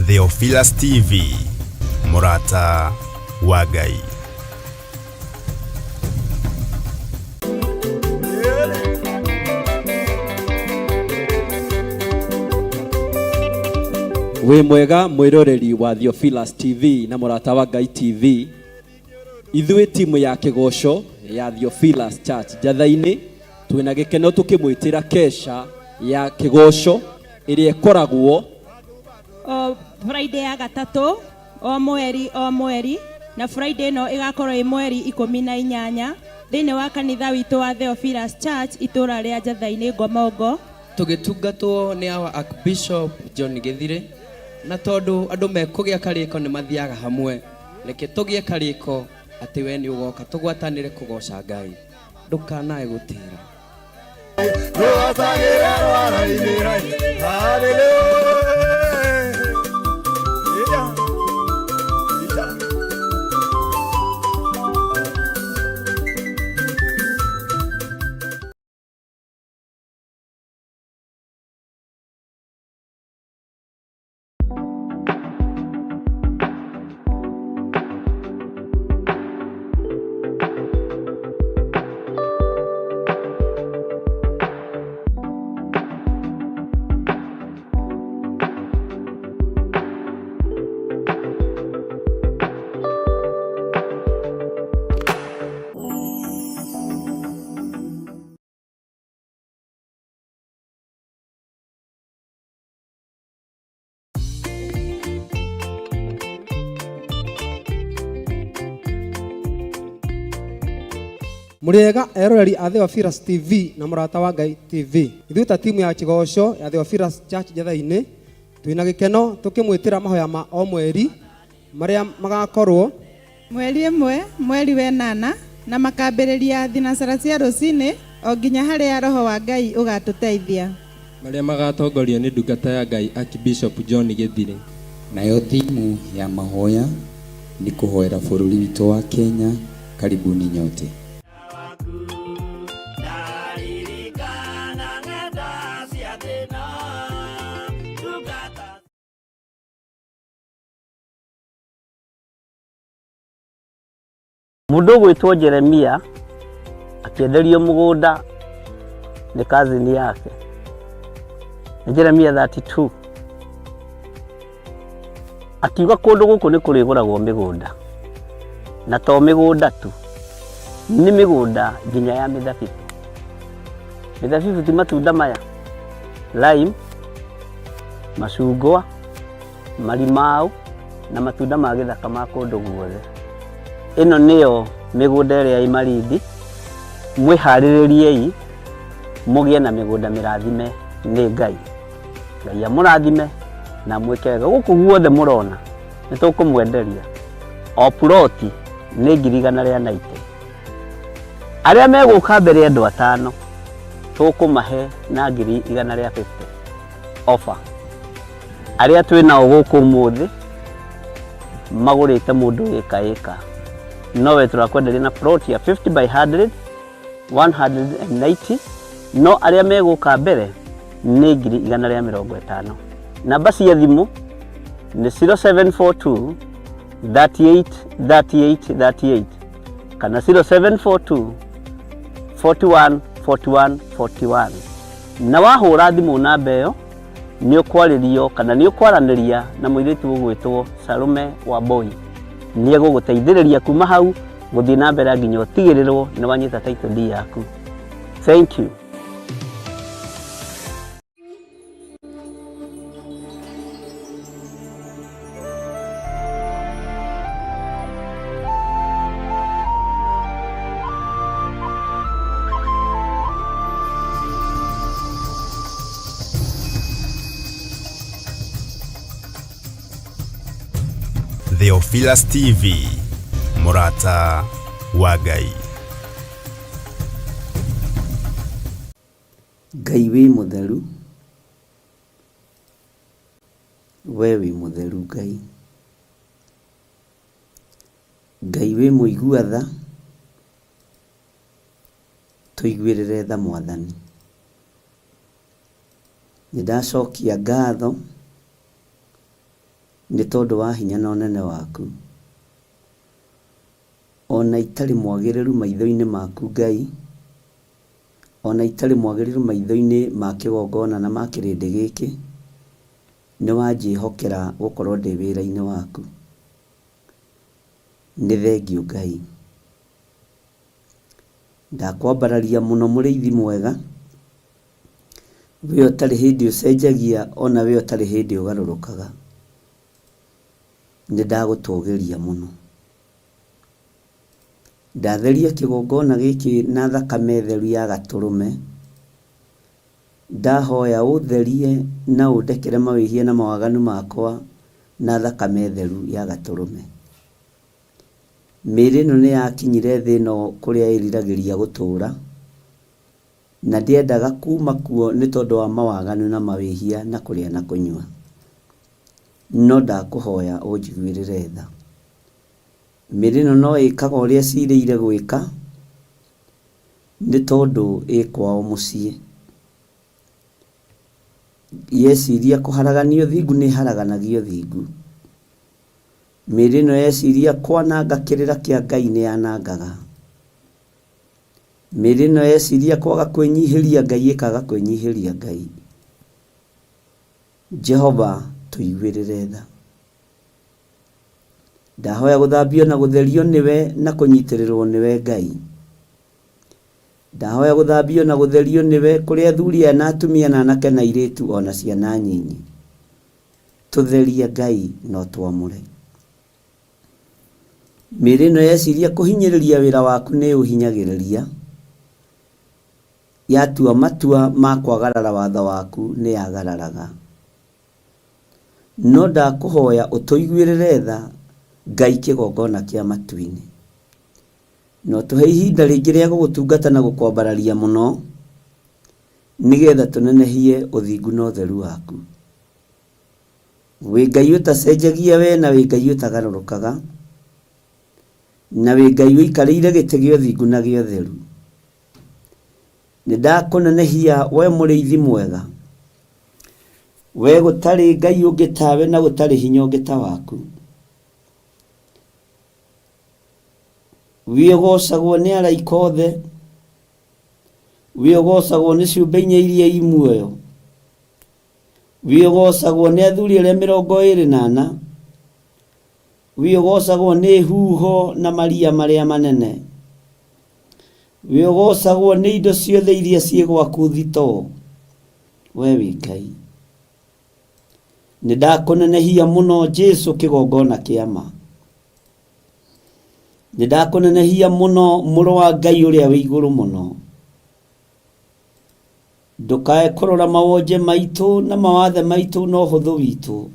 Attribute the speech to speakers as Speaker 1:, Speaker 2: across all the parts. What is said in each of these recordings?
Speaker 1: Theophilus TV, Murata wa Ngai.
Speaker 2: We mwega mwiroreri wa Theophilus TV na Murata wa Ngai TV. Ithuĩ timu ya kĩgoco ya Theophilus Church Njatha-inĩ twĩna gĩkeno tũkĩmwĩtĩra kesha ya kĩgoco ĩrĩa ĩkoragwo
Speaker 3: Friday ya gatatu o mweri na Friday no igakorwo ĩ mweri 18 thĩinĩ wa kanitha witũ wa Theophilus Church itũra rĩa Njatha-inĩ Ngomongo.
Speaker 4: Tũgĩtungatwo nĩ our Archbishop John Githire na tondũ andũ mekũgĩa karĩko nĩ mathiaga hamwe, reke tũgĩe karĩko atĩ we nĩ ũgoka tũgwatanĩre kũgoca Ngai, ndũkanae gũtĩra.
Speaker 5: Muriega eroreri a Theophilus TV na Murata wa Ngai TV. Ithuĩ ta timu ya kĩgoco ya Theophilus Church Njatha-inĩ twĩna gĩkeno tũkĩmwĩtĩra mahoya ma o mweri marĩa magakorwo
Speaker 6: mweri 1 mweri wa 8 na makambĩrĩria thinacara cia rũcinĩ o nginya harĩa roho wa Ngai ũgatũteithia,
Speaker 7: marĩa magatongorio nĩ ndungata ya Ngai Archbishop John Githire.
Speaker 8: Nayo timu ya mahoya ni kuhoera bũrũri witũ wa Kenya. Karibuni nyote.
Speaker 9: Mũndũ gwĩtwo Jeremia akĩenderio mũgũnda nĩ kazini yake. Nĩ Jeremia 32. Akiuga kũndũ gũkũ nĩ kũrĩgũragwo mĩgũnda. Na to mĩgũnda tu, nĩ mĩgũnda nginya ya mĩthabibũ. Mĩthabibũ ti matunda maya, lime, macungwa, marimau na matunda ma gĩthaka ma kũndũ guothe. Ĩno nĩyo mĩgũnda ĩrĩa ĩ Malindi. Mwĩharĩrĩriei mũgĩe na mĩgũnda mĩrathime nĩ Ngai. Ngai amũrathime na mwĩke wega. Gũkũ guothe mũrona nĩ tũkũmwenderia. O ploti nĩ 190. Arĩa megũka mbere andũ 5 tũkũmahe na 150 offer. Arĩa twĩnao gũkũ mũthĩ magũrĩte mũndũ ĩka. Nowe turakwenderia na plot ya 50 by 100, 190. No arĩa megũka mbere nĩ 150. Namba cia thimũ nĩ 0742 38 38 38 kana 0742 41 41 41. Na wahũra thimũ namba ĩyo nĩ ũkwarĩrio kana nĩ ũkwaranĩria na mũirĩtu ũgwĩtwo Salome Wamboi. Nĩ egũgũteithĩrĩria kuma hau gũthiĩ na mbere nginya ũtigĩrĩrwo nĩ wanyita title deed yaku. Thank you.
Speaker 1: Theophilus TV, Murata wa Ngai.
Speaker 10: Ngai wĩ mũtheru, we wĩ mũtheru Ngai. Ngai wĩ mũigua tha, tũiguĩrĩre tha Mwathani. Nĩndacokia ngatho nĩ tondũ wa hinya na ũnene waku. Ona itarĩ mwagĩrĩru maitho-inĩ maku Ngai, ona itarĩ mwagĩrĩru maitho-inĩ ma kĩgongona na ma kĩrĩndĩ gĩkĩ, nĩ wanjĩhokera gũkorwo ndĩ wĩra-inĩ waku. Nĩ thengiũ Ngai. Ndakwambararia mũno mũrĩithi mwega, we ũtarĩ hĩndĩ ũcenjagia, ona we ũtarĩ hĩndĩ ũgarũrũkaga. Nĩndagũtũgĩria mũno. Ndatheria kĩgongona gĩkĩ na thakame theru ya Gatũrũme. Ndahoya ũtherie na ũndekere mawĩhia na mawaganu makwa na thakame theru ya Gatũrũme. Mĩĩrĩ ĩno nĩyakinyire thĩ ĩno kũrĩa ĩriragĩria gũtũũra, na ndiendaga kuma kuo nĩ tondũ wa mawaganu na mawĩhia na kũrĩa na kũnyua. No ndakũhoya ũnjiguĩrĩre tha. Mĩĩrĩ ĩno no ĩkaga ũrĩa cirĩire gwĩka nĩ tondũ ĩkwao mũciĩ. Yeciria kũharaganio thingu nĩ haraganagio thingu. Mĩĩrĩ ĩno yeciria kwananga kĩrĩra kĩa Ngai nĩ yanangaga. Mĩĩrĩ ĩno yeciria kwaga kwĩnyihĩria Ngai ĩkaga kwĩnyihĩria Ngai. Jehova, tũiguĩrĩre tha. Ndahoya gũthambio na gũtherio nĩwe na kũnyitĩrĩrwo nĩwe Ngai. Ndahoya gũthambio na gũtherio nĩwe kũrĩ athuri aya na atumia na anake na airĩtu ona ciana nyinyi. Tũtherie Ngai no twamũre. Mĩĩrĩ ĩno yeciria kũhinyĩrĩria wĩra waku nĩ ũhinyagĩrĩria. Yatua matua ma kwagarara watho waku nĩ yagararaga. No ndakũhoya ũtũiguĩrĩre tha Ngai kĩgongona kĩa matu-inĩ. No tũhe ihinda rĩngĩ rĩa gũgũtungata na gũkwambararia mũno, nĩgetha tũnenehie ũthingu na ũtheru waku. Wĩ Ngai ũtacenjagia we na wĩ Ngai ũtagarũrũkaga, na wĩ Ngai ũikarĩire gĩtĩ gĩa ũthingu na gĩa ũtheru. Nĩndakũnenehia we mũrĩithi mwega, we gũtarĩ Ngai ũngĩ tawe na gũtarĩ hinya ũngĩ ta waku. We ũgocagwo nĩ araika othe, we ũgocagwo nĩ ciũmbe inya iria i muoyo, we ũgocagwo nĩ athuri arĩa 24, we ũgocagwo nĩ huho na maria marĩa manene, we ũgocagwo nĩ indo ciothe iria ciĩ gwaku thito. We wĩ Ngai. Nĩndakũnenehia mũno Jesũ kĩgongona kĩa ma. Nĩndakũnenehia mũno mũrũ wa Ngai ũrĩa wĩ igũrũ mũno. Ndũkae kũrora mawonje maitũ na mawathe maitũ na ũhũthũ witũ,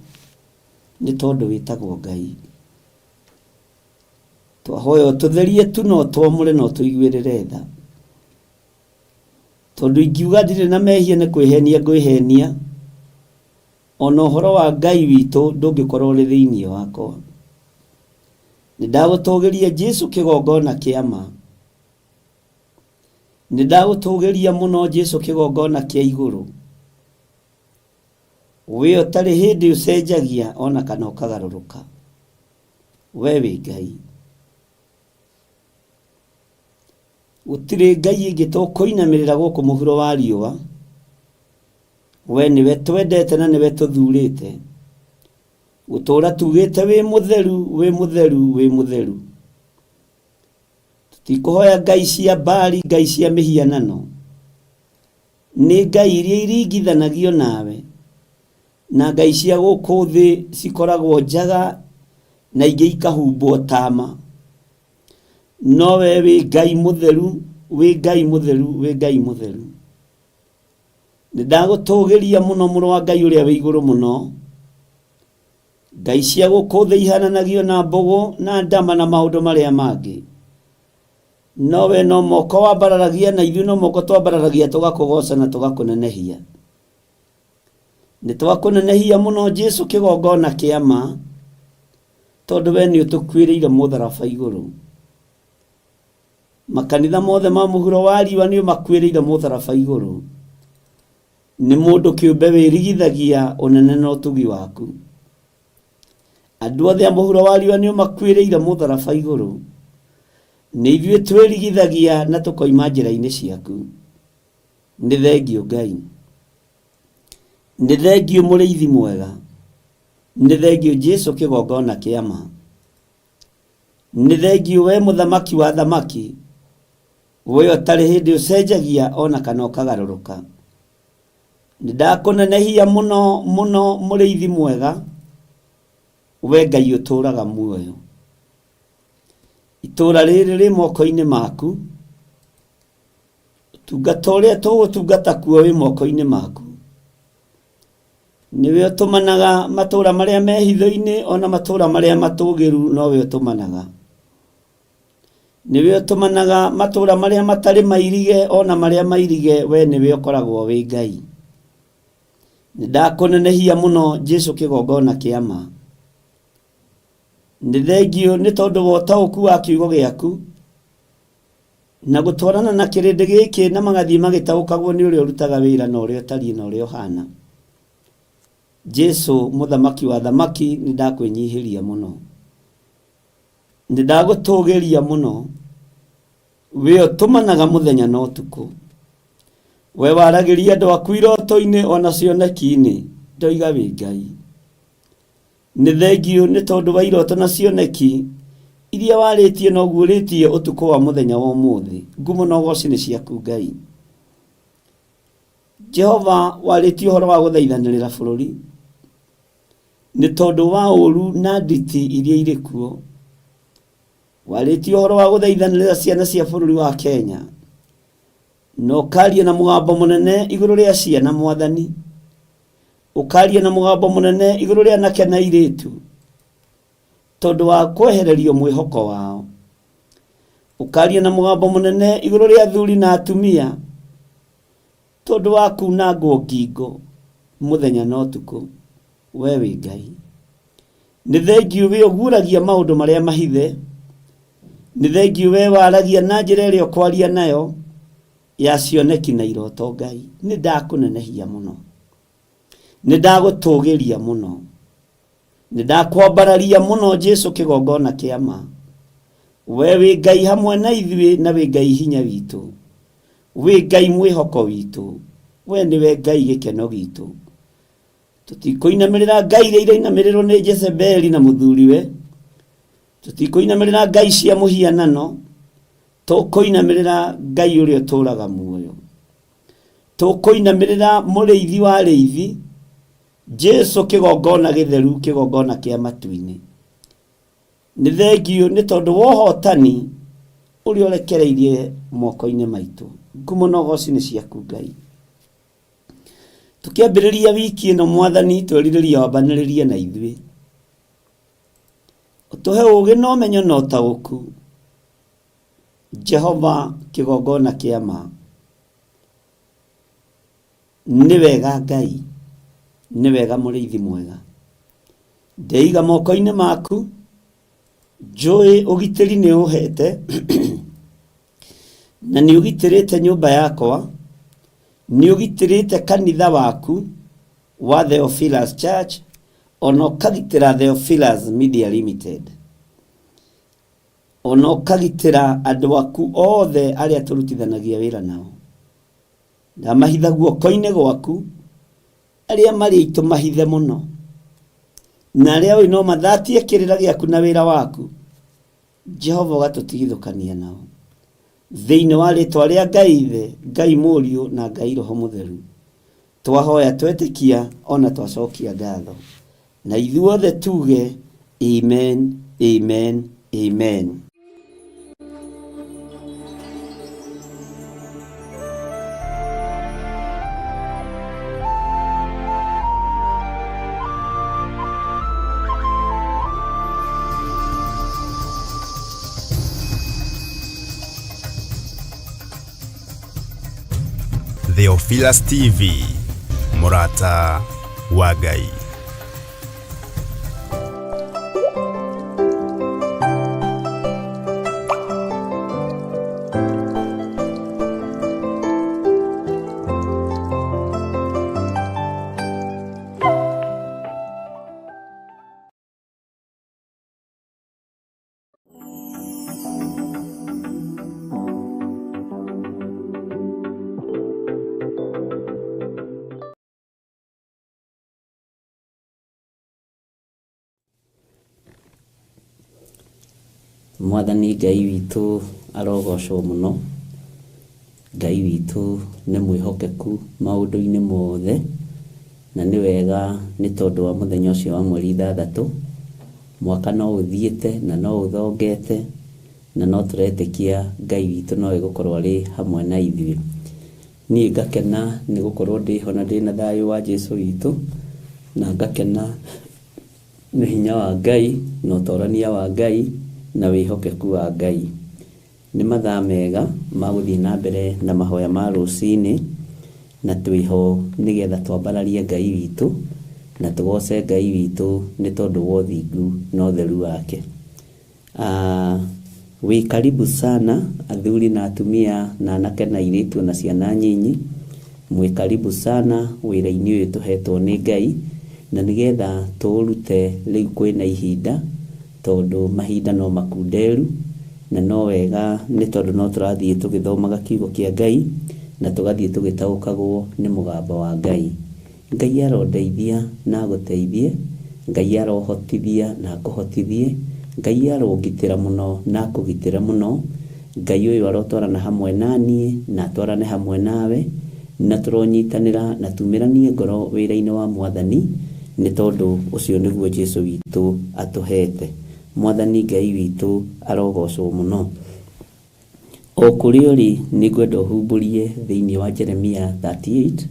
Speaker 10: nĩ tondũ wĩtagwo Ngai. Twahoya ũtũtherie tu no twamũre no tũiguĩrĩre tha. Tondũ ingiuga ndirĩ na mehia nĩ kwĩhenia ngwĩhenia, ona ũhoro wa Ngai witũ ndũngĩkorwo ũrĩ thĩinĩ wakwa. Nĩndagũtũgĩria Jesũ kĩgongona kĩa ma. Nĩndagũtũgĩria mũno Jesũ kĩgongona kĩa igũrũ. We ũtarĩ hĩndĩ ũcenjagia ona kana ũkagarũrũka. We wĩ Ngai. Gũtirĩ Ngai ĩngĩ tũkũinamĩrĩra gũkũ mũhuro wa riũa. We nĩwe twendete na nĩwe tũthurĩte. Gũtũũra tugĩte wĩ mũtheru, wĩ mũtheru, wĩ mũtheru. Tũtikũhoya ngai cia Baali, ngai cia mĩhianano. Nĩ ngai iria iringithanagio nawe. Na ngai cia gũkũ thĩ cikoragwo njaga na ingĩ ikahumbwo tama. No we wĩ Ngai mũtheru, wĩ Ngai mũtheru, wĩ Ngai mũtheru. Nĩndagũtũgĩria mũno mũrũ wa Ngai ũrĩa wĩ igũrũ mũno. Ngai cia gũkũ thĩ ihananagio na mbogo na ndama na maũndũ marĩa mangĩ. nowe no moko wambararagia na ithuĩ no moko twambararagia tũgakũgoca na tũgakũnenehia. Nĩ twakũnenehia mũno Jesu kĩgongona kĩa ma, tondũ we nĩ ũtũkuĩrĩire mũtharaba igũrũ. Makanitha mothe ma mũhuro wa riũa nĩ ũmakuĩrĩire mũtharaba igũrũ. Nĩ mũndũ kĩũmbe wĩrigithagia ũnene na ũtugi waku. Andũ othe a mũhuro wa riũa nĩ ũmakuĩrĩire mũtharaba igũrũ. Nĩ ithuĩ twĩrigithagia na tũkoima njĩra-inĩ ciaku. Nĩ thengio Ngai. Nĩ thengio mũrĩithi mwega. Nĩ thengio Jesu kĩgongona kĩa ma. Nĩ thengio we mũthamaki wa thamaki, we ũtarĩ hĩndĩ ũcenjagia ona kana ũkagarũrũka. Nĩ ndakũnenehia mũno mũno mũrĩithi mwega, we Ngai ũtũũraga muoyo. Itũũra rĩrĩ rĩ moko-inĩ maku, ũtungata ũrĩa tũgũtungata kuo wĩ moko-inĩ maku. Nĩwe ũtũmanaga matũũra marĩa me hitho-inĩ ona matũũra marĩa matũgĩru nowe ũtũmanaga. Nĩwe ũtũmanaga matũũra marĩa matarĩ mairige ona marĩa mairige, we nĩwe ũkoragwo wĩ Ngai. Nĩ ndakũnenehia mũno Jesu kĩgongona kĩa ma. Nĩ thengio nĩ tondũ wa ũtaũku wa kiugo gĩaku na gũtwarana na kĩrĩndĩ gĩkĩ na magathiĩ magĩtaũkagwo nĩ ũrĩa ũrutaga wĩra na ũrĩa ũtariĩ na ũrĩa ũhana. Jesu mũthamaki wa thamaki, nĩ ndakwĩnyihĩria mũno. Nĩ ndagũtũgĩria mũno. We ũtũmanaga mũthenya na ũtukũ. We waragĩria andũ aku iroto-inĩ ona cioneki-inĩ, ndoiga wĩ Ngai. Nĩ thengio nĩ tondũ wa iroto na cioneki iria warĩtie na ũguũrĩtie ũtukũ wa mũthenya wa ũmũthĩ. Ngumo na ũgooci nĩ ciaku Ngai. Jehova, warĩtie ũhoro wa gũthaithanĩrĩra bũrũri nĩ tondũ wa ũũru na nditi iria irĩ kuo. Warĩtie ũhoro wa gũthaithanĩrĩra ciana cia bũrũri wa Kenya, na ũkaria na mũgambo mũnene igũrũ rĩa ciana Mwathani. Ũkaria na mũgambo mũnene igũrũ rĩa anake na airĩtu tondũ wa kwehererio mwĩhoko wao. Ũkaria na mũgambo mũnene igũrũ rĩa athuri na atumia tondũ wa kunangwo ngingo mũthenya na ũtukũ. We wĩ Ngai. Nĩ thengio we ũguũragia maũndũ marĩa mahithe. Nĩ thengio we waragia na njĩra ĩrĩa ũkwaria nayo ya cioneki na iroto Ngai. Nĩ ndakũnenehia mũno. Nĩ ndagũtũgĩria mũno. Nĩ ndakwambararia mũno Jesu kĩgongona kĩa ma. We wĩ Ngai hamwe na ithuĩ na wĩ Ngai hinya witũ. Wĩ Ngai mwĩhoko witũ. We nĩwe Ngai gĩkeno gitũ. Tũtikũinamĩrĩra ngai iria irainamĩrĩrwo nĩ Jezebeli na mũthuriwe. Tũtikũinamĩrĩra ngai cia mũhianano. Tũkũinamĩrĩra Ngai ũrĩa ũtũũraga muoyo. Tũkũinamĩrĩra mũrĩithi wa arĩithi, Jesu kĩgongona gĩtheru, kĩgongona kĩa matu-inĩ. Nĩ thengio nĩ tondũ wa ũhotani ũrĩa ũrekereirie moko-inĩ maitũ. Ngumo na ũgooci nĩ ciaku Ngai. Tũkĩambĩrĩria wiki ĩno Mwathani, twerirĩria wambanĩrĩrie na ithuĩ. Ũtũhe ũũgĩ na ũmenyo na ũtaũku. Jehova kĩgongona kĩa ma. Nĩ wega Ngai. Nĩ wega mũrĩithi mwega. Ndeiga moko-inĩ maku. Njũĩ ũgitĩri nĩ ũhete na nĩ ũgitĩrĩte nyũmba yakwa. Nĩ ũgitĩrĩte kanitha waku wa Theophilus Church, ona ũkagitĩra Theophilus Media Limited, ona ũkagitĩra andũ aku othe arĩa tũrutithanagia wĩra nao. Ndamahitha guoko-inĩ gwaku arĩa marĩ aitũ mahithe mũno, na arĩa ũĩ no mathatie kĩrĩra gĩaku na wĩra waku. Jehova ũgatũtigithũkania nao thĩinĩ wa rĩĩtwa rĩa Ngai Ithe, Ngai Mũriũ na Ngai Roho Mũtheru. Twahoya twetĩkia ona twacokia ngatho, na ithuothe tuge amen, amen, amen.
Speaker 1: Theophilus TV, mũrata wa Ngai.
Speaker 10: Mwathani Ngai witũ arogocwo mũno. Ngai witũ nĩ mwĩhokeku maũndũ-inĩ mothe, na nĩ wega nĩ tondũ wa mũthenya ũcio wa mweri 6. Mwaka no ũthiĩte na no ũthongete, na no tũretĩkia Ngai witũ no egũkorwo arĩ hamwe na ithuĩ. Niĩ ngakena nĩ gũkorwo ndĩho na ndĩna thayũ wa Jesũ witũ, na ngakena nĩ hinya wa Ngai na ũtorania wa Ngai na wĩhokeku wa Ngai. Nĩ mathaa mega ma gũthiĩ na mbere na mahoya ma rũcinĩ, na twĩho nĩgetha twambararie Ngai witũ na tũgoce Ngai witũ nĩ tondũ wa ũthingu na ũtheru wake. Wĩ karibu sana athuri na atumia na anake na airĩtu na ciana nyinyi, mwĩ karibu sana wĩra-inĩ ũyũ tũhetwo nĩ Ngai, na nĩgetha tũrute rĩu kwĩna ihinda, tondũ mahinda no makunderu, na no wega nĩ tondũ no tũrathiĩ tũgĩthomaga kiugo kĩa Ngai na tũgathiĩ tũgĩtaũkagwo nĩ mũgambo wa Ngai. Ngai arondeithia na gũteithie, Ngai arohotithia na akũhotithie, Ngai arogitĩra mũno na akũgitĩra mũno. Ngai ũyũ arotwarana hamwe naniĩ na atwarane hamwe nawe, na tũronyitanĩra na tumĩranie ngoro wĩra-inĩ wa Mwathani, nĩ tondũ ũcio nĩguo Jesũ witũ atũhete. Mwathani Ngai witũ arogocwo mũno. O kũrĩa ũrĩ nĩ ngwenda ũhumbũrie thĩinĩ wa Jeremia 38,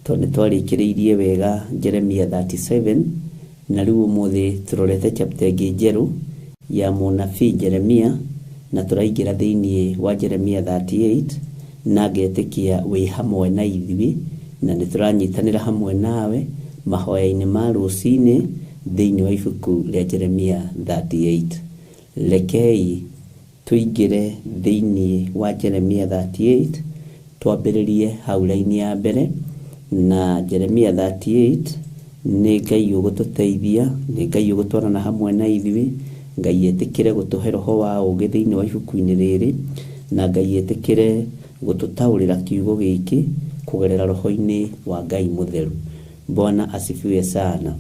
Speaker 10: tondũ twarĩkĩrĩirie wega Jeremia 37, na rĩu ũmũthĩ tũrorete chapter ĩngĩ njerũ ya mũnabii Jeremia, na tũraingĩra thĩinĩ wa Jeremia 38, na ngetĩkia wĩ hamwe na ithuĩ, na nĩ tũranyitanĩra hamwe nawe mahoya-inĩ ma rũcinĩ thĩinĩ wa ibuku rĩa Jeremia 38. Rekei tuingĩre thĩinĩ wa Jeremia 38, twambĩrĩrie hau raini ya mbere. Na Jeremia 38 nĩ Ngai ũgũtũteithia, nĩ Ngai ũgũtwarana hamwe na ithuĩ, Ngai etĩkĩre gũtũhe roho wa ũũgĩ thĩinĩ wa ibuku-inĩ rĩrĩ, na Ngai etĩkĩre gũtũtaũrĩra kiugo gĩkĩ kũgerera roho-inĩ wa Ngai mũtheru. Bwana asifiwe sana.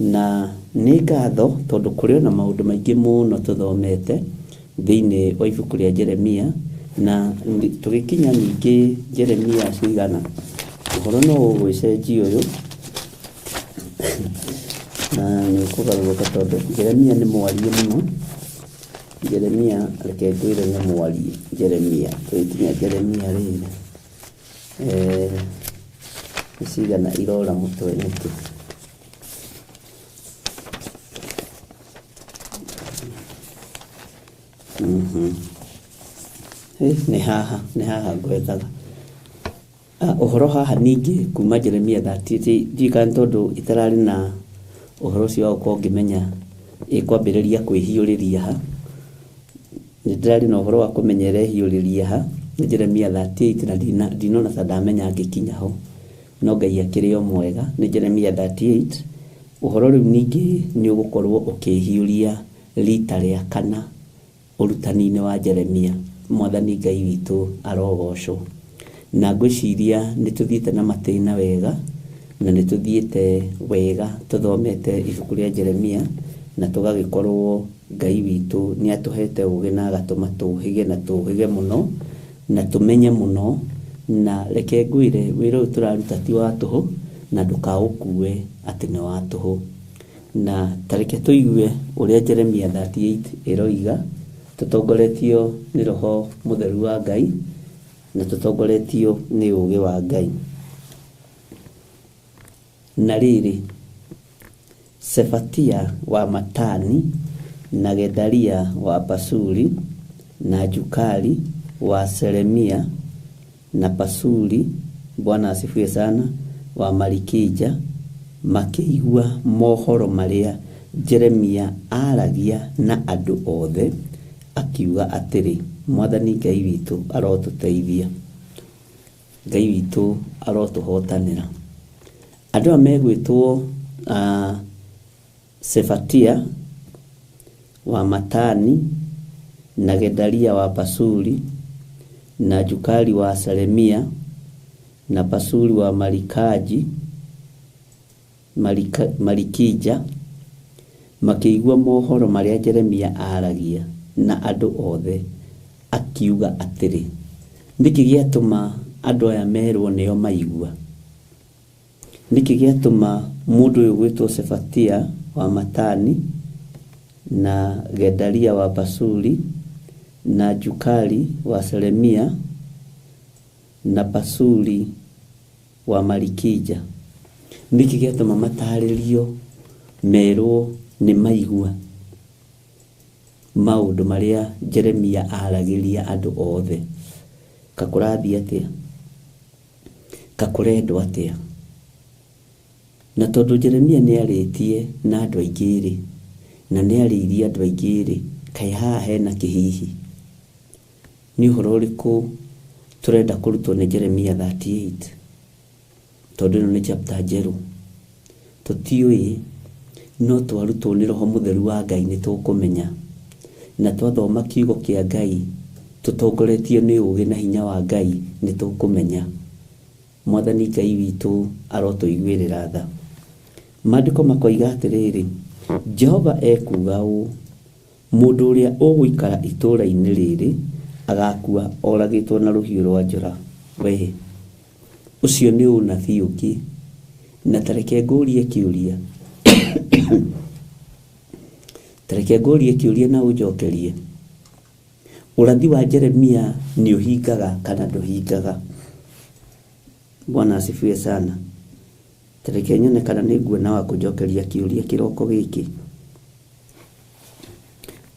Speaker 10: Na nĩ ngatho tondũ kũrĩ na maũndũ maingĩ mũno tũthomete thĩinĩ wa ibuku rĩa Jeremia, na tũgĩkinya ningĩ Jeremia cigana ũhoro no ũgwĩcenjia ũyũ na nĩ kũgarũrũka tondũ Jeremia nĩ mwarie mũno. Jeremia reke ngwĩre nĩ mwarie. Jeremia tũgĩkinya Jeremia rĩrĩ cigana irora mũtwe nĩkĩ. Nĩ haha ngwethaga ũhoro haha ningĩ kuma Jeremia 38. Njika tondũ itararĩ na ũhoro ũcio wa gũkorwo ngĩmenya kwambĩrĩria kwĩhiũrĩria ha, nĩ ndĩrarĩ na ũhoro wa kũmenyera hiũrĩria ha nĩ Jeremia 38, na ndinona ta ndamenya ngĩkinya ho, no Ngai akĩrĩ o mwega. Nĩ Jeremia 38. Ũhoro rĩu ningĩ nĩ ũgũkorwo ũkĩhiũria rita rĩa 4 ũrutani-inĩ wa Jeremia. Mwathani Ngai witũ arogocwo. Na ngwĩciria nĩ tũthiĩte na matĩna wega, na nĩ tũthiĩte wega tũthomete ibuku rĩa Jeremia, na tũgagĩkorwo Ngai witũ nĩ atũhete ũũgĩ na agatũma tũũhĩge na tũũhĩge mũno na tũmenye mũno. Na reke ngwĩre wĩra ũyũ tũraruta ti wa tũhũ, na ndũkaũkue atĩ nĩ wa tũhũ. Na tareke tũigue ũrĩa Jeremia 38 ĩroiga, tũtongoretio nĩ roho mũtheru wa Ngai na tũtongoretio nĩ ũũgĩ wa Ngai. Na rĩrĩ, Sefatia wa Matani na Gedalia wa Pasuri na Jukali wa Seremia na Pasuri Bwana asifiwe sana, wa Marikija, makĩigua mohoro marĩa Jeremia aragia na andũ othe, akiuga atĩrĩ, Mwathani Ngai witũ arotũteithia, Ngai witũ arotũhotanĩra. Andũ aya megwĩtwo Sefatia wa Matani na Gedalia wa Pasuri na Jukali wa Salemia na Pasuri wa Marikija, makĩigua mohoro marĩa Jeremia aragia na andũ othe, akiuga atĩrĩ, nĩkĩ gĩatũma andũ aya merwo nĩo maigua? Nĩkĩ gĩatũma mũndũ ũyũ gwĩtwo Sefatia wa Matani na Gedalia wa Pasuri na Jukali wa Salemia na Pasuri wa Marikija, nĩkĩ gĩatũma matarĩrio merwo nĩ maigua maũndũ marĩa Jeremia aragĩria andũ othe? Kakũrathi atĩa? Kakũrendwo atĩa? Na tondũ Jeremia nĩarĩtie na andũ aingĩ na nĩarĩirie andũ aingĩ, kaĩ haha hena kĩhihi? Nĩ ũhoro ũrĩkũ tũrenda kũrutwo nĩ Jeremia 38? Tondũ ĩno nĩ chapter njerũ, tũtiũĩ, no twarutwo nĩ Roho Mũtheru wa Ngai nĩtũkũmenya, na twathoma kiugo kĩa Ngai tũtongoretio nĩ ũũgĩ na hinya wa Ngai nĩtũkũmenya. Mwathani Ngai witũ arotũiguĩrĩra tha. Maandĩko makoiga atĩrĩrĩ, Jehova ekuga ũũ, mũndũ ũrĩa ũgũikara itũũra-inĩ rĩrĩ agakua oragĩtwo na rũhiũ rwa njora. We, ũcio nĩ ũnabii ũngĩ, na tareke ngũrie kĩũria tareke ngũrie kĩũria na ũnjokerie. Ũrathi wa Jeremia nĩ ũhingaga kana ndũhingaga? Bwana asifiwe sana. Tareke nyone kana nĩnguona wa kũnjokeria kĩũria kĩroko gĩkĩ.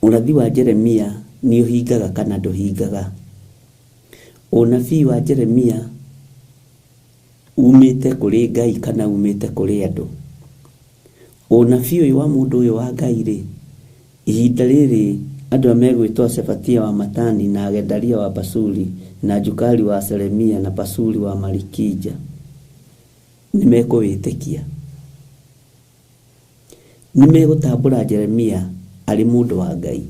Speaker 10: Ũrathi wa Jeremia nĩ ũhingaga kana ndũhingaga? Ũnabii wa Jeremia umĩte kũrĩ Ngai kana umĩte kũrĩ andũ? Ũnabii ũyũ wa mũndũ ũyũ wa Ngai rĩ, ihinda rĩrĩ andũ megwĩtwo Sefatia wa Matani na Gedalia wa Pasuri na Jukali wa Salemia na Pasuri wa Marikija nĩmekũwĩtĩkia? Nĩmegũtambũra Jeremia arĩ mũndũ wa Ngai?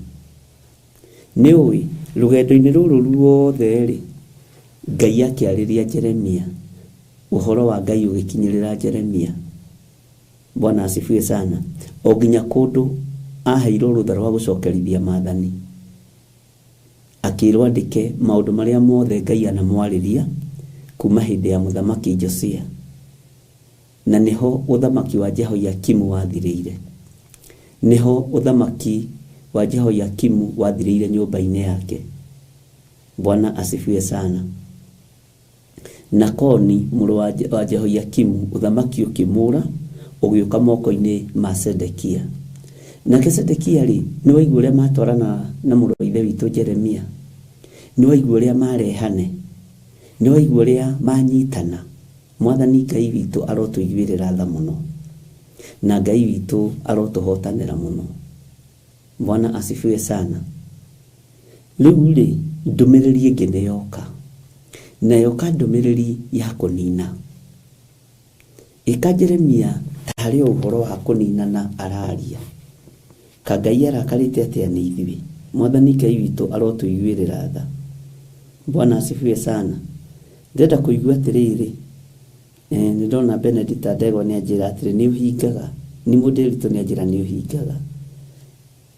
Speaker 10: Nĩũĩ rũgendo-inĩ rũrũ ruothe rĩ, Ngai akĩarĩria Jeremia, ũhoro wa Ngai ũgĩkinyĩrĩra Jeremia. Bwana asifiwe sana. O nginya kũndũ aheirwo rũtha rwa gũcokerithia maathani, akĩrwo andĩke maũndũ marĩa mothe Ngai anamwarĩria kuma hĩndĩ ya mũthamaki Josia, na nĩho ũthamaki wa Jehoiakimu wathirĩire. Nĩho ũthamaki wa Jehoiakimu wathirĩire nyũmba-inĩ yake. Bwana asifiwe sana. Na Koni mũrũ wa Jehoiakimu ũthamaki ũkĩmũra, ũgĩũka moko-inĩ ma Sedekia. Nake Sedekia rĩ, nĩ waigua ũrĩa matwarana na mũrũ wa ithe witũ Jeremia? Nĩ waigua ũrĩa marehane? Nĩ waigua ũrĩa manyitana? Mwathani Ngai witũ arotũiguĩrĩra tha mũno, na Ngai witũ arotũhotanĩra mũno. Bwana asifiwe sana. Rĩu rĩ, ndũmĩrĩri ĩngĩ nĩyoka, na yoka ndũmĩrĩri ya kũnina. Ĩka Jeremia tarĩ ũhoro wa kũninana araria? Ka Ngai arakarĩte atĩa nĩ ithuĩ? Mwathani Ngai witũ arotũiguĩrĩra tha. Bwana asifiwe sana. Ndenda kũigua atĩrĩrĩ, nĩndona Benedict Adego nĩanjĩra atĩrĩ nĩ ũhingaga, nĩ mũndĩritũ nĩanjĩra nĩ ũhingaga.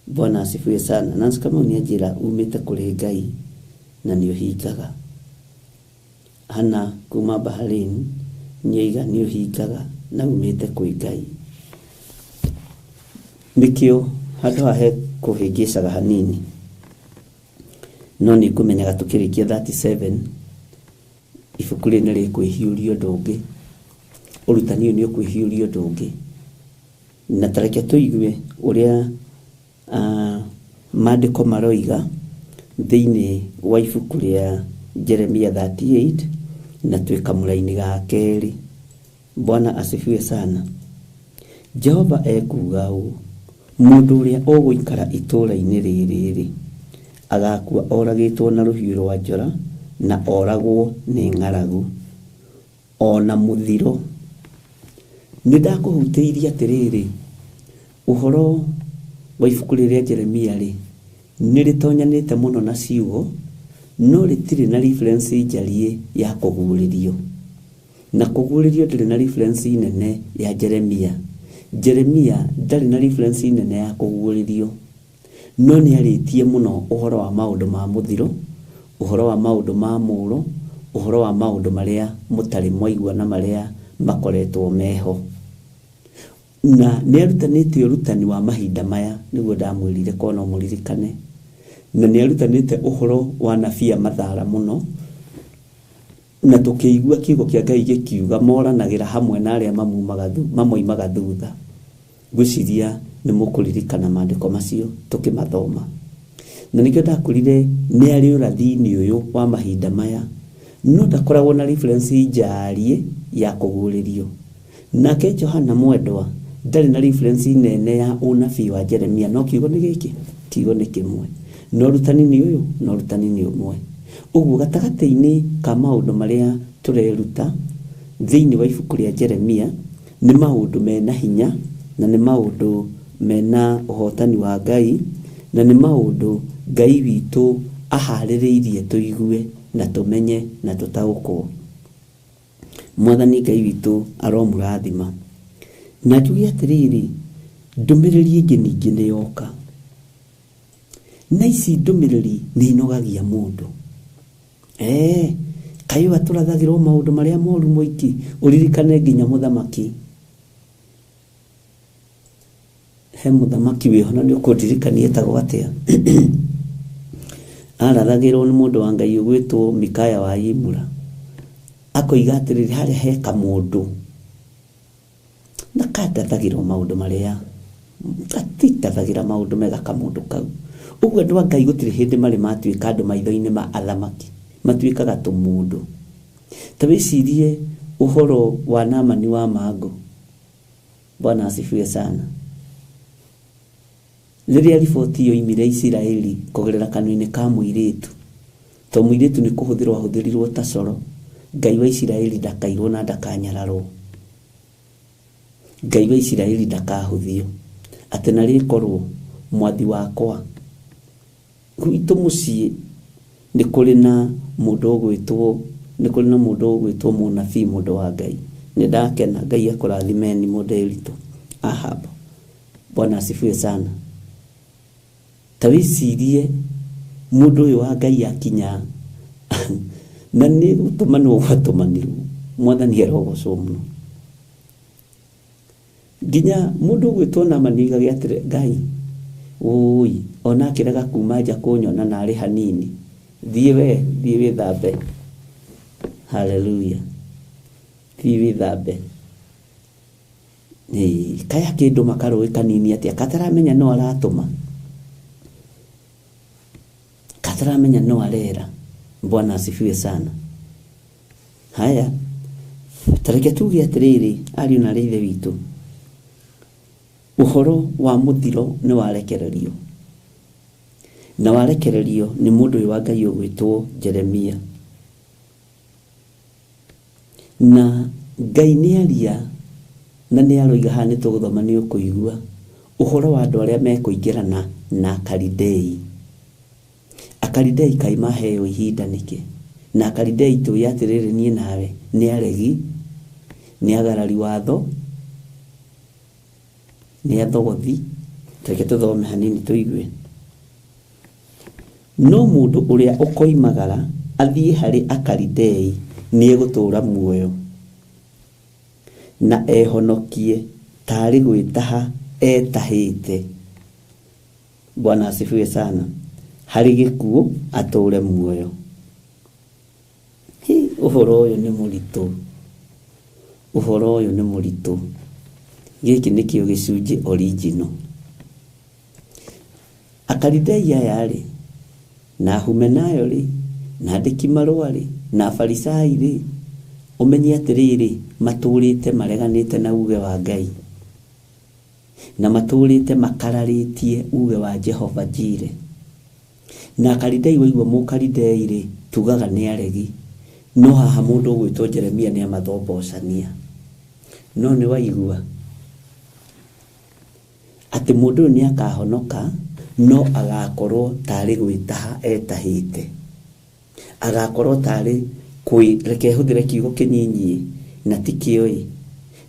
Speaker 10: Bwana asifiwe sana. Nancy Kamau nĩanjĩra umĩte kũrĩ Ngai na nĩ ũhingaga. Hana kuma Bahrain nĩaiga nĩ ũhingaga na umĩte kwĩ Ngai. Nĩkĩo handũ hahe kũhĩngĩcaga hanini, no nĩ ngũmenyaga tũkĩrĩkia 37 ibuku rĩrĩ nĩ rĩkwĩhiũria ũndũ ũngĩ, ũrutani ũyũ nĩ ũkwĩhiũria ũndũ ũngĩ. Na tareke tũigue ũrĩa maandĩko maroiga thĩinĩ wa ibuku rĩa Jeremia 38 na twĩ kamũra-inĩ ga kerĩ. Bwana asifiwe sana. Jehova ekuga ũũ, mũndũ ũrĩa ũgũikara itũũra-inĩ rĩrĩ agakua oragĩtwo na rũhiũ rwa njora na oragwo nĩ ng'aragu ona mũthiro. Nĩndakũhutĩirie atĩrĩrĩ, ũhoro wa ibuku rĩrĩa Jeremia nĩrĩtonyanĩte mũno na ciugo, no rĩtirĩ na reference njarie ya kũguũrĩrio, na kũguũrĩrio ndĩrĩ na reference nene ya Jeremia. Jeremia ndarĩ na reference nene ya kũguũrĩrio, no nĩarĩtie mũno ũhoro wa maũndũ ma mũthiro, ũhoro wa maũndũ ma mũũro, ũhoro wa maũndũ marĩa mũtarĩ mwaigua na marĩa makoretwo meho. Na nĩarutanĩte ũrutani wa mahinda maya, nĩguo ndamwĩrire ko no mũririkane, na nĩarutanĩte ũhoro wa nabii Mathara mũno, na tũkĩigua kiugo kĩa Ngai gĩkiuga moranagĩra hamwe na arĩa mamoimaga thutha. Ngwĩciria nĩ mũkũririkana maandĩko macio tũkĩmathoma. Na nĩkĩo ndakorire nĩ arĩ ũrathi-inĩ ũyũ wa mahinda maya, no ndakoragwo na reference njarie ya kũguũrĩrio. Nake Johana mwendwa ndarĩ na reference nene ya ũnabii wa Jeremia, no kiugo nĩ gĩkĩ, kiugo nĩ kĩmwe, no rutani nĩ ũyũ, no rutani nĩ ũmwe. Ũguo gatagatĩ-inĩ ka maũndũ marĩa tũreruta thĩinĩ wa ibuku rĩa Jeremia nĩ maũndũ mena hinya, na nĩ maũndũ mena ũhotani wa Ngai, na nĩ maũndũ Ngai witũ aharĩrĩirie tũigue na tũmenye na tũtaũkwo. Mwathani Ngai witũ aromũrathima. Na njuge atĩrĩrĩ, ndũmĩrĩri ĩngĩ ningĩ nĩ yoka, na ici ndũmĩrĩri nĩ inogagia mũndũ. Kaĩ watũrathagĩrwo maũndũ marĩa moru mũingĩ, ũririkane nginya mũthamaki. He mũthamaki wĩho na nĩũkũndirikania etagwo atĩa? Arathagĩrwo nĩ mũndũ wa Ngai ũgwĩtwo Mikaya wa Imura. Akoiga atĩrĩrĩ, harĩa he kamũndũ na kandathagĩrwo maũndũ marĩa gatitathagĩra maũndũ mega kamũndũ kau. Ũguo andũ a Ngai gũtirĩ hĩndĩ marĩ matuĩka andũ maitho-inĩ ma athamaki, matuĩkaga tũmũndũ. Ta wĩcirie ũhoro wa Naamani wa Mango. Bwana asifiwe sana. Rĩrĩa riboti yoimire Isiraeli kũgerera kanua-inĩ ka mũirĩtu, to mũirĩtu nĩ kũhũthĩrwo ahũthĩrirwo ta coro, Ngai wa Isiraeli ndakairwo na ndakanyararwo. Ngai wa Isiraeli ndakahũthio, atĩ na rĩkorwo mwathi wakwa gwitũ mũciĩ nĩ kũrĩ na mũndũ ũgwĩtwo mũnabii, mũndũ wa Ngai. Nĩ ndakena, Ngai akũrathimeni mũndũ eritũ Ahab. Bwana asifiwe sana. Ta wĩcirie mũndũ ũyũ wa Ngai akinya na nĩ gũtũmanwo gwatũmanirwo, Mwathani arogocwo mũno. Nginya mũndũ ũgwĩtwo Naamani oigaga atĩrĩ, Ngai ũi ona akĩrega kuma nja kũnyona na arĩ hanini, thiĩ wĩthambe. Haleluya, thiĩ wĩthambe. Kaya kĩndũ makarũĩ kanini atĩa, kataramenya no aratũma, kataramenya no arera. Bwana asifiwe sana. Haya, tareke tuge atĩrĩrĩ, ariũ na aarĩ a Ithe witũ, ũhoro wa mũthiro nĩ warekererio, na warekererio nĩ mũndũ ũyũ wa Ngai ũgwĩtwo Jeremia. Na Ngai nĩaria na nĩaroiga haha nĩtũgũthoma nĩũkũigua ũhoro wa andũ arĩa mekũingĩrana na Akalidei. Akalidei kaĩ maheo ihinda nĩkĩ? Na Akalidei tũĩ atĩrĩrĩ, niĩ nawe nĩ aregi, nĩ agarari watho, nĩ athogothi. Reke tũthome hanini tũigue. No mũndũ ũrĩa ũkoimagara athiĩ harĩ Akalidei nĩ egũtũũra muoyo na ehonokie tarĩ gwĩtaha etahĩte. Bwana asifiwe sana. Harĩ gĩkuũ atũũre muoyo. Ũhoro ũyũ nĩ mũritũ, ũhoro ũyũ nĩ mũritũ. Gĩkĩ nĩkĩo gĩcunjĩ original. Akalidei aya rĩ, na Humenayo rĩ, na andĩki marũa rĩ, na Afarisai rĩ, umenye atiriri maturite mareganite na uge wa Ngai na maturite makararitie uge wa Jehova Jire na Kalidei waigwa Mukalidei ri tugaga ni aregi no haha mundu gwitwo Jeremia ni amathobocania no ni waigwa ati mundu ni akahonoka no agakorwo tari gwitaha etahite agakorwo tari kwi reke huthire kiugo kinyinyi na tikioi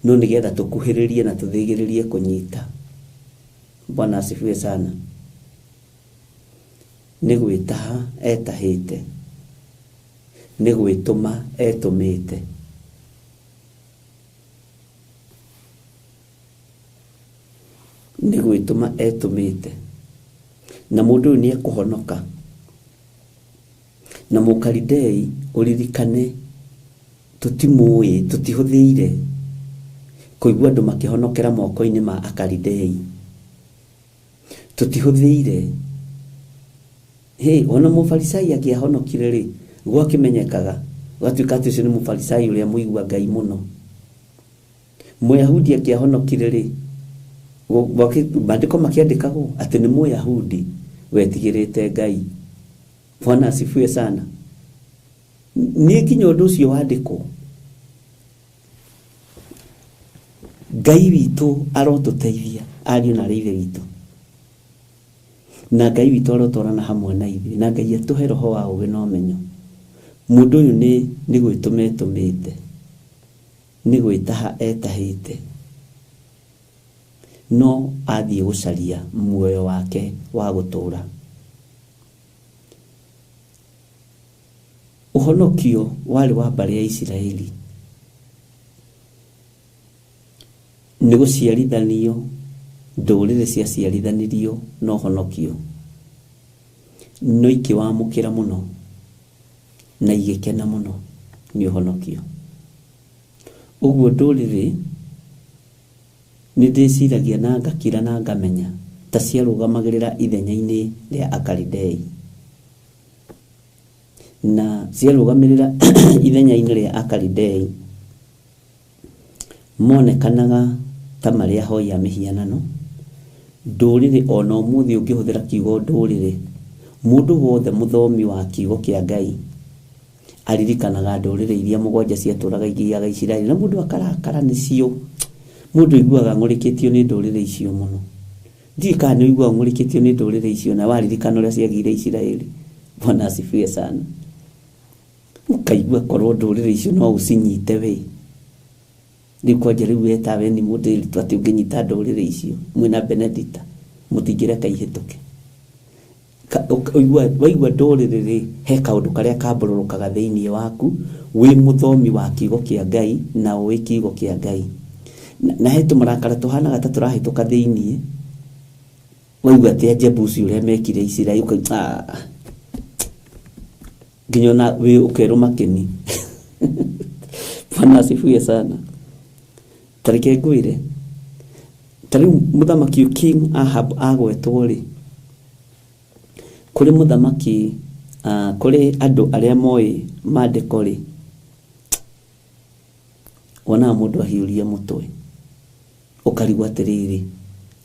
Speaker 10: no nigetha tukuhiririe na tuthigiririe kunyita. Bwana asifiwe sana. Ni gwitaha etahite ni gwituma etumite ni gwituma etumite na mundu ni ekuhonoka na Mukalidei uririkane tutimui tutihuthiire kuigua andu makihonokera moko-ini ma Akalidei tutihuthiire ona Mufarisai akiahonokire ri gwakimenyekaga gatuika ati ucio ni Mufarisai uria muigua Ngai muno Muyahudi akiahonokire ri bandiko makiandikago ati ni Muyahudi wetigirite Ngai. Bwana asifiwe sana. Ni kinyo undu ucio wandiko Ngai witu arotuteithia ariu na riithe witu na Ngai witu arotorana hamwe na ithuĩ na Ngai atuhe roho wa ũũgĩ na ũmenyo. Mundu uyu ni gwĩtumĩte ni gwĩtaha etahĩte no athiĩ gũcaria muoyo wake wa gũtũra. Ũhonokio wari wa mbarĩ ya Isiraeli ni gũciarithanio ndũrĩrĩ ciaciarithanirio no honokio no ikiwamũkĩra mũno na igĩkena mũno ni ũhonokio. Ũguo ndũrĩrĩ ni ndĩciragia na ngakira na ngamenya ta ciarũgamagĩrĩra ithenya-inĩ rĩa Akalidei na ciarũgamĩrĩra ithenya-inĩ rĩa Akalidei monekanaga ta marĩ ahoi a mĩhianano. Ndũrĩrĩ ona ũmũthĩ ũngĩhũthĩra kiugo ndũrĩrĩ, mũndũ wothe mũthomi wa kiugo kĩa Ngai aririkanaga ndũrĩrĩ iria mũgwanja ciatũraga igĩaga Isiraeli na mũndũ akarakara nĩcio. Mũndũ aiguaga ng'ũrĩkĩtio nĩ ndũrĩrĩ icio mũno. Ndiũĩ kana nĩ ũiguaga ng'ũrĩkĩtio nĩ ndũrĩrĩ icio na waririkana ũrĩa ciagĩire Isiraeli. Bwana asifiwe sana. Ukaigua korwo ndũrĩrĩ icio no ũcinyite we. Rĩu kwanja rĩu wetawe ni mũndũ ĩritũ atĩ ũngĩnyita ndũrĩrĩ icio mwĩna Benedicta mũtingĩreka ihĩtũke. Waigua ndũrĩrĩ he kaũndũ karĩa kambororokaga thĩinĩ waku wĩ mũthomi wa kiugo kĩa Ngai na ũĩ kiugo kĩa Ngai na he tũmarakara tũhanaga ta tũrahĩtũka thĩinĩ. Waigua atĩ Ajebusi ũrĩa mekire Isiraeli nginya na we ũkerwo makeni. Bwana asifiwe sana. Tareke ngwire tariu muthamaki King Ahab agwetwo ri kuri muthamaki kuri andu aria moi mandiko ri ona mundu ahiuria mutwe ukarigwa atiriri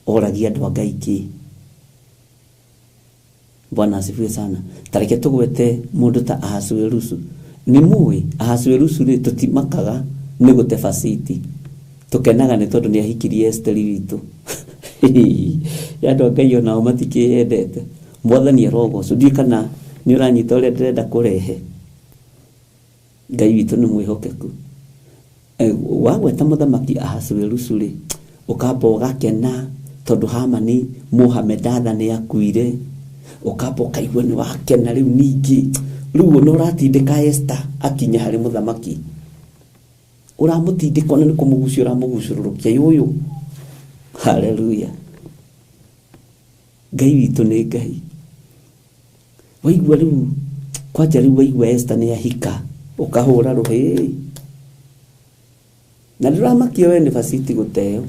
Speaker 10: oragia andu a Ngai ki. Bwana asifiwe sana. Tareke tugwete mundu ta Ahasuerusu ni muwi Ahasuerusu ri tutimakaga ni guteba citi tukenaga nĩ tondũ nĩ ahikirie Esteri witũ. Andũ a Ngai onao matikĩendete. Mwathani arogocwo. Ndiũĩ kana nĩ ũranyita ũrĩa ndĩrenda kũrehe. Ngai witũ nĩ mwĩhokeku. Wagweta mũthamaki Ahasuerusu rĩ ũkamba ũgakena tondũ Hamani Mohamedatha nĩ akuire. Ũkamba ũkaigua nĩ wakena rĩu ningĩ rĩu no ũratindĩka Esther akinya harĩ mũthamaki uramutindika ni kumugucia uramugucũrũrũkia yuyu. Haleluya. Ngai witũ nĩ Ngai. Waigua rĩu kwanja rĩu waigua Esther nĩ ahika ukahũra rũhĩ na ndĩramakio we nĩbaciti gũteo.